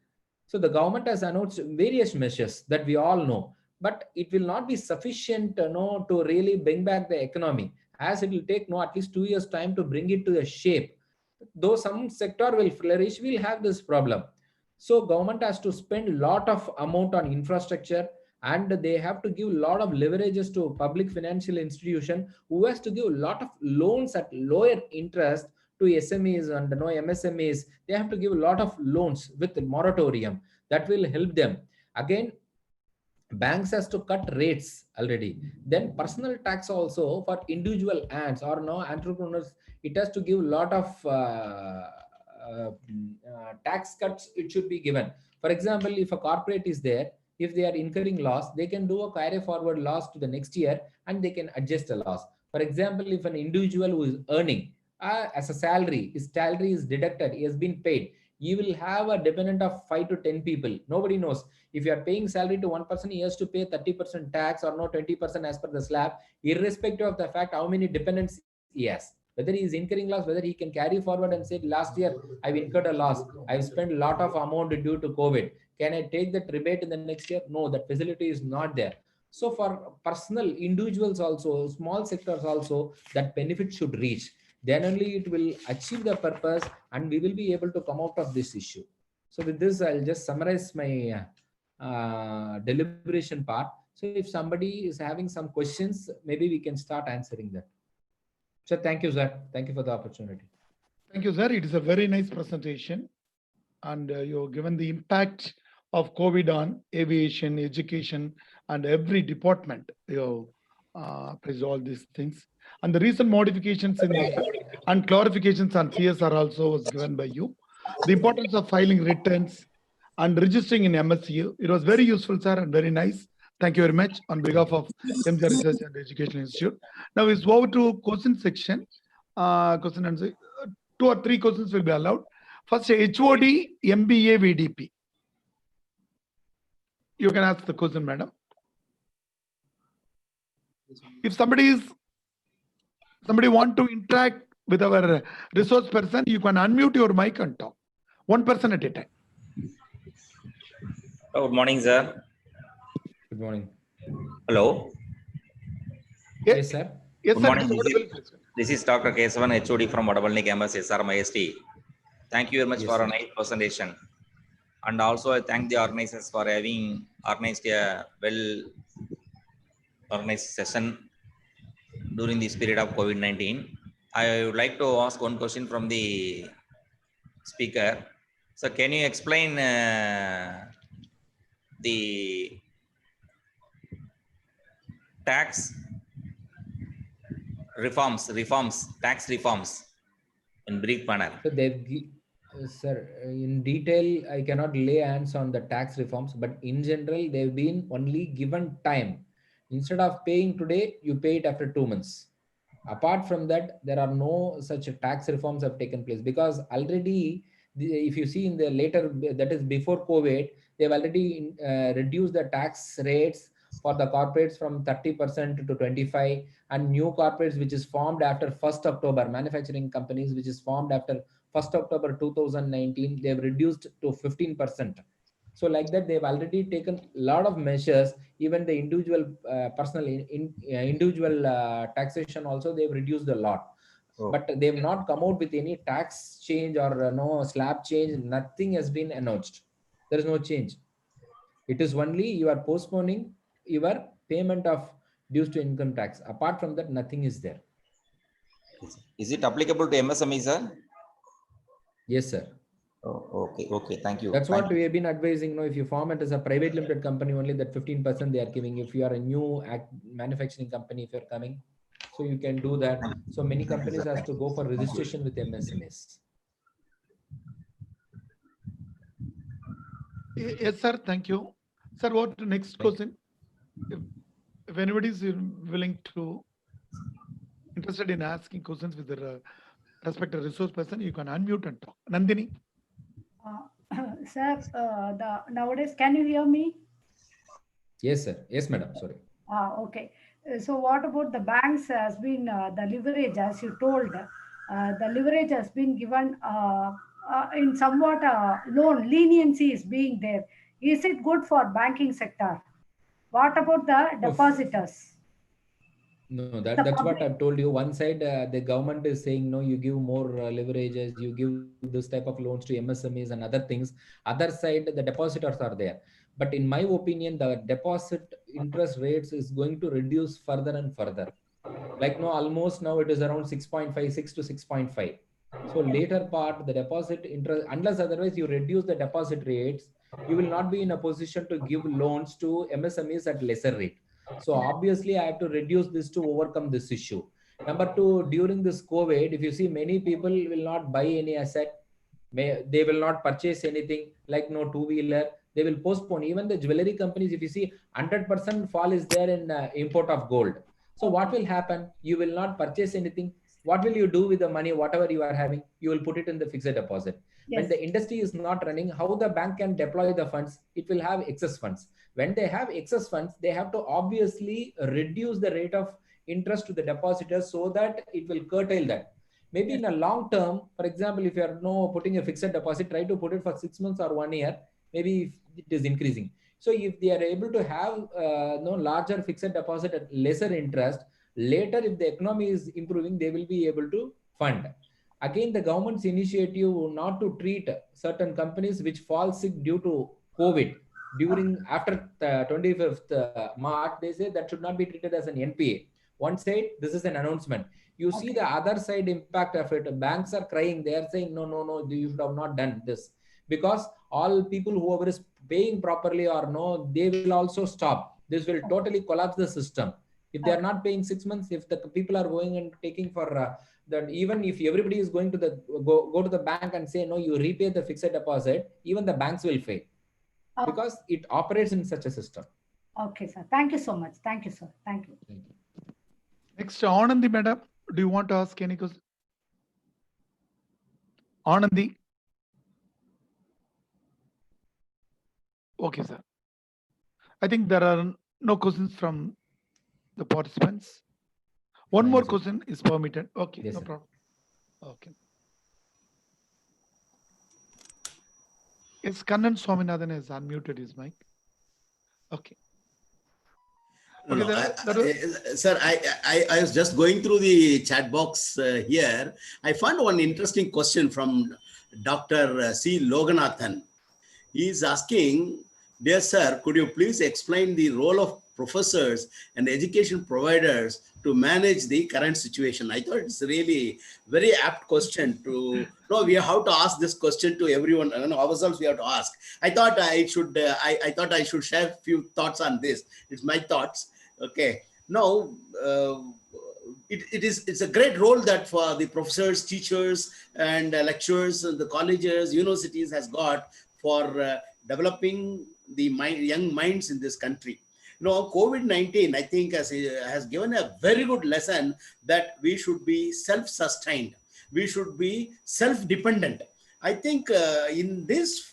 So the government has announced various measures that we all know, but it will not be sufficient to really bring back the economy, as it will take at least 2 years time to bring it to a shape. Though some sector will flourish, we'll have this problem. So government has to spend a lot of amount on infrastructure, and they have to give a lot of leverages to public financial institution, who has to give a lot of loans at lower interest to SMEs and MSMEs. They have to give a lot of loans with moratorium that will help them. Again, banks has to cut rates already. Then personal tax also for individual ants or entrepreneurs, it has to give a lot of tax cuts. It should be given. For example, if a corporate is there, if they are incurring loss, they can do a carry forward loss to the next year and they can adjust the loss. For example, if an individual who is earning as a salary, his salary is deducted, he has been paid, you will have a dependent of 5 to 10 people. Nobody knows. If you are paying salary to one person, he has to pay 30% tax or 20% as per the slab, irrespective of the fact how many dependents he has. Whether he is incurring loss, whether he can carry forward and say, last year I've incurred a loss, I've spent a lot of amount due to COVID. Can I take that rebate in the next year? No, that facility is not there. So for personal individuals also, small sectors also, that benefit should reach. Then only it will achieve the purpose and we will be able to come out of this issue. So with this, I'll just summarize my deliberation part. So if somebody is having some questions, maybe we can start answering that. So thank you, sir. Thank you for the opportunity.
Thank you, sir. It is a very nice presentation. And you've given the impact of COVID on aviation, education, and every department. You praise all these things. And the recent modifications and clarifications on CSR also was given by you. The importance of filing returns and registering in MSCU. It was very useful, sir, and very nice. Thank you very much on behalf of MJ Research and Education Institute. Now it's over to question section. Question answer. 2 or 3 questions will be allowed. First, HOD, MBA, VDP. You can ask the question, madam. If somebody want to interact with our resource person, you can unmute your mic and talk. One person at a time.
Good morning, sir.
Good morning.
Hello.
Yes, sir.
Yes,
Good
sir.
morning. This is Dr. Kesavan, HOD from Vadavalli campus, SRM IST. Thank you very much for a nice presentation. And also I thank the organizers for having organized a well-organized session during this period of COVID-19. I would like to ask one question from the speaker. So can you explain the tax tax reforms in brief manner?
So sir, in detail, I cannot lay hands on the tax reforms, but in general, they've been only given time. Instead of paying today, you pay it after 2 months. Apart from that, there are no such tax reforms have taken place, because already, if you see in the later, that is before COVID, they've already reduced the tax rates for the corporates from 30% to 25%, and new corporates which is formed after 1st October, manufacturing companies which is formed after 1st October 2019, they've reduced to 15%. So like that, they've already taken a lot of measures. Even the individual personal individual taxation also, they've reduced a lot.
Oh.
But they've not come out with any tax change or no slab change. Nothing has been announced. There is no change. It is only you are postponing your payment of dues to income tax. Apart from that, nothing is there.
Is it applicable to MSME, sir?
Yes, sir.
Oh, okay. Thank you.
That's what we have been advising. If you form it as a private limited company, only that 15% they are giving. If you are a new manufacturing company, if you're coming, so you can do that. So many companies has to go for registration with MSMEs.
Yes, sir. Thank you. Sir, what the next question? If anybody is willing to interested in asking questions with the respected resource person, you can unmute and talk. Nandini.
Sir, nowadays, can you hear me?
Yes, sir. Yes, madam. Sorry.
Okay. So what about the banks has been the leverage, as you told, the leverage has been given in somewhat loan leniency is being there. Is it good for banking sector? What about the depositors?
No, that's what I've told you. One side, the government is saying, no, you give more leverages, you give this type of loans to MSMEs and other things. Other side, the depositors are there. But in my opinion, the deposit interest rates is going to reduce further and further. Like almost now it is around 6.56 to 6.5. So later part, the deposit interest, unless otherwise you reduce the deposit rates, you will not be in a position to give loans to MSMEs at lesser rate. So obviously I have to reduce this to overcome this issue. Number two, during this COVID, if you see, many people will not buy any asset. They will not purchase anything like no two-wheeler. They will postpone. Even the jewelry companies, if you see 100% fall is there in import of gold. So what will happen? You will not purchase anything. What will you do with the money, whatever you are having? You will put it in the fixed deposit. Yes. When the industry is not running, how the bank can deploy the funds? It will have excess funds. When they have excess funds, they have to obviously reduce the rate of interest to the depositors so that it will curtail that. Maybe in a long term, for example, if you are putting a fixed deposit, try to put it for 6 months or 1 year, maybe it is increasing. So if they are able to have no larger fixed deposit at lesser interest, later if the economy is improving, they will be able to fund. Again, the government's initiative not to treat certain companies which fall sick due to COVID during after the 25th March, they say that should not be treated as an NPA. One side, this is an announcement. You see the other side impact of it. Banks are crying. They are saying, no, you should have not done this. Because all people, whoever is paying properly or no, they will also stop. This will totally collapse the system. If they are not paying 6 months, if the people are going and taking for that, even if everybody is going to the go to the bank and say, no, you repay the fixed deposit, even the banks will fail. Because it operates in such a system.
Okay, sir. Thank you so much. Thank you, sir. Thank you.
Next, Anandi madam, do you want to ask any question? Anandi. Okay, sir. I think there are no questions from the participants. One more question is permitted. Okay,
yes,
no
sir.
problem. Okay. Yes, Kannan Swaminathan has unmuted his mic. Okay.
No, sir, I was just going through the chat box here. I found one interesting question from Dr. C. Loganathan. He is asking, dear sir, could you please explain the role of professors and education providers to manage the current situation? I thought it's really very apt question to know. We have to ask this question to everyone, and ourselves we have to ask. I thought I should share a few thoughts on this. It's my thoughts. Okay. Now, it's a great role that for the professors, teachers, and lecturers, and the colleges, universities has got for developing the young minds in this country. COVID-19, I think, has given a very good lesson that we should be self-sustained. We should be self-dependent. I think in this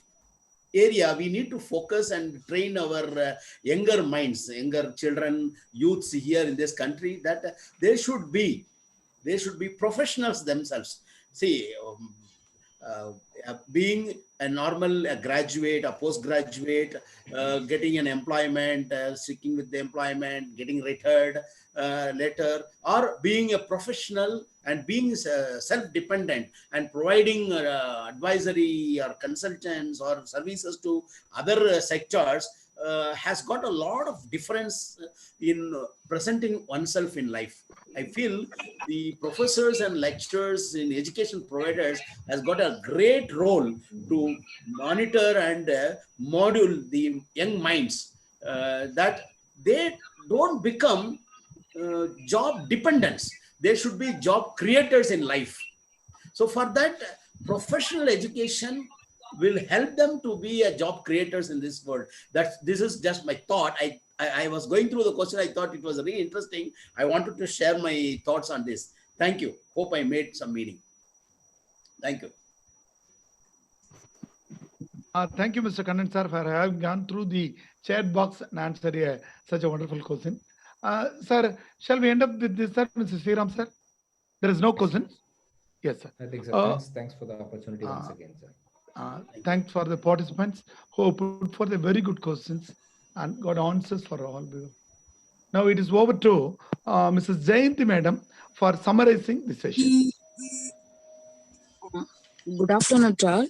area, we need to focus and train our younger minds, younger children, youths here in this country, that they should be professionals themselves. See, being a normal graduate, a postgraduate, getting an employment, sticking with the employment, getting retired later, or being a professional and being self-dependent and providing advisory or consultants or services to other sectors has got a lot of difference in presenting oneself in life. I feel the professors and lecturers in education providers has got a great role to monitor and module the young minds that they don't become job dependents. They should be job creators in life. So for that, professional education will help them to be a job creators in this world. This is just my thought. I was going through the question. I thought it was really interesting. I wanted to share my thoughts on this. Thank you. Hope I made some meaning. Thank you.
Thank you, Mr. Kannan sir, for having gone through the chat box and answered such a wonderful question. Sir, shall we end up with this, sir, Mr. Sriram, sir? There is no question. Yes, sir.
I think so. Thanks for the opportunity once again, sir.
Thanks for the participants who put for the very good questions and got answers for all. Now it is over to Mrs. Jayanti Madam for summarizing the session.
Good afternoon to all.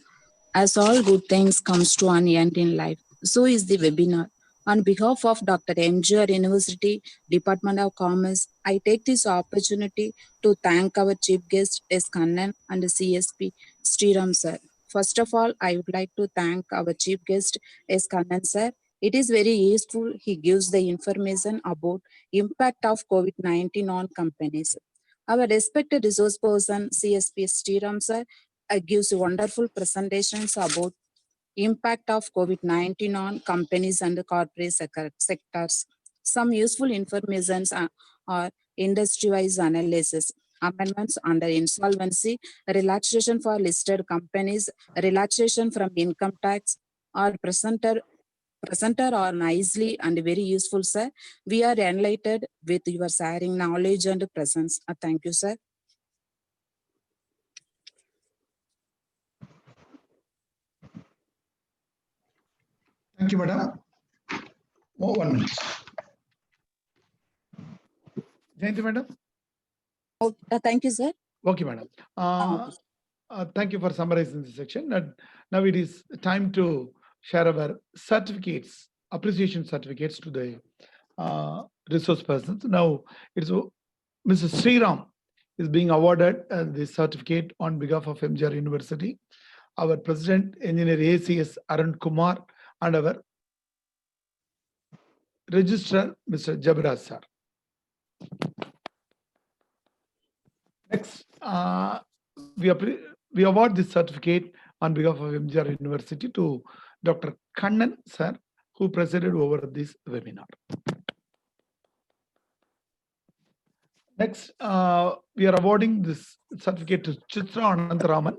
As all good things comes to an end in life, so is the webinar. On behalf of Dr. MGR University, Department of Commerce, I take this opportunity to thank our chief guest S. Kannan and CSP Sriram sir. First of all, I would like to thank our chief guest S. Kannan sir. It is very useful. He gives the information about impact of COVID-19 on companies. Our respected resource person CSP Sriram sir gives wonderful presentations about impact of COVID-19 on companies and corporate sectors. Some useful information are industry-wise analysis, amendments under insolvency, relaxation for listed companies, relaxation from income tax, or presenter are nicely and very useful, sir. We are enlightened with your sharing knowledge and presence. Thank you, sir.
Thank you, madam. 1 minute. Jayanti madam.
Oh, thank you, sir.
Okay, madam. Thank you for summarizing this section. And now it is time to share our certificates, appreciation certificates to the resource persons. Now it's Mr. Sriram is being awarded this certificate on behalf of MGR University. Our President, Engineer ACS Arun Kumar, and our Registrar, Mr. Jabiraj sir. Next, we award this certificate on behalf of MGR University to Dr. Kannan sir, who presided over this webinar. Next, we are awarding this certificate to Chitra Anantharaman,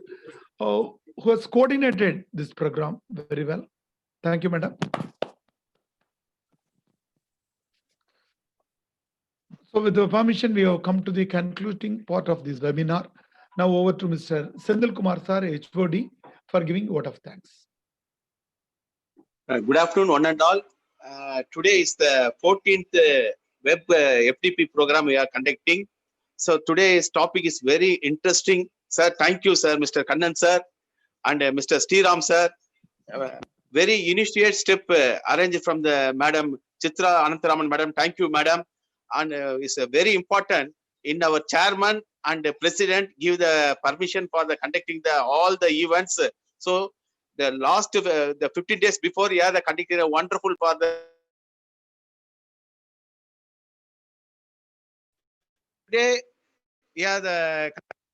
who has coordinated this program very well. Thank you, madam. So with the permission, we have come to the concluding part of this webinar. Now over to Mr. Sendil Kumar sir, HOD, for giving vote of thanks.
Good afternoon, one and all. Today is the 14th web FTP program we are conducting. So today's topic is very interesting. Sir, thank you, sir, Mr. Kannan sir, and Mr. Sriram sir. Very initiate step arranged from the Madam Chitra Anantharaman, madam. Thank you, madam. And it's very important in our chairman and the president give the permission for the conducting all the events. So the last the 15 days before, yeah, they conducted a wonderful for the today. Yeah, the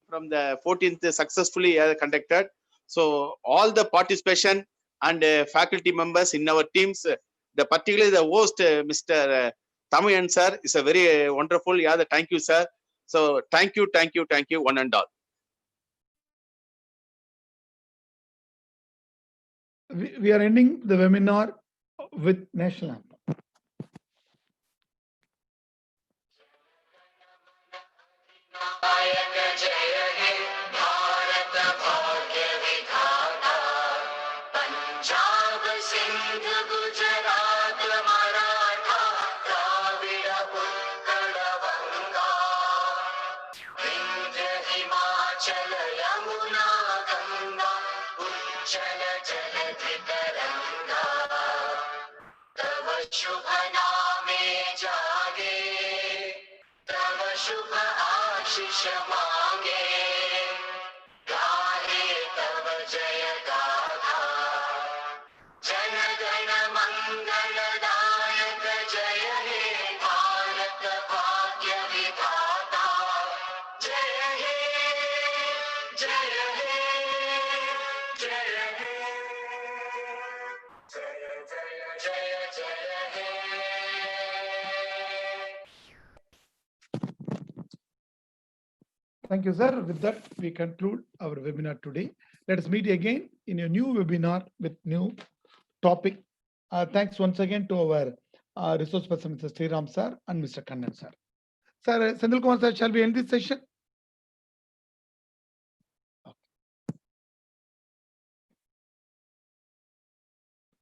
from the 14th successfully conducted. So all the participation and faculty members in our teams, particularly the host, Mr. Tamayan sir, is a very wonderful. Yeah, thank you, sir. So thank you, one and all.
We are ending the webinar with national anthem. Thank you, sir. With that, we conclude our webinar today. Let us meet again in a new webinar with new topic. Thanks once again to our resource person, Mr. Sriram sir and Mr. Kannan sir. Sir, Sendil Kumar sir, shall we end this session?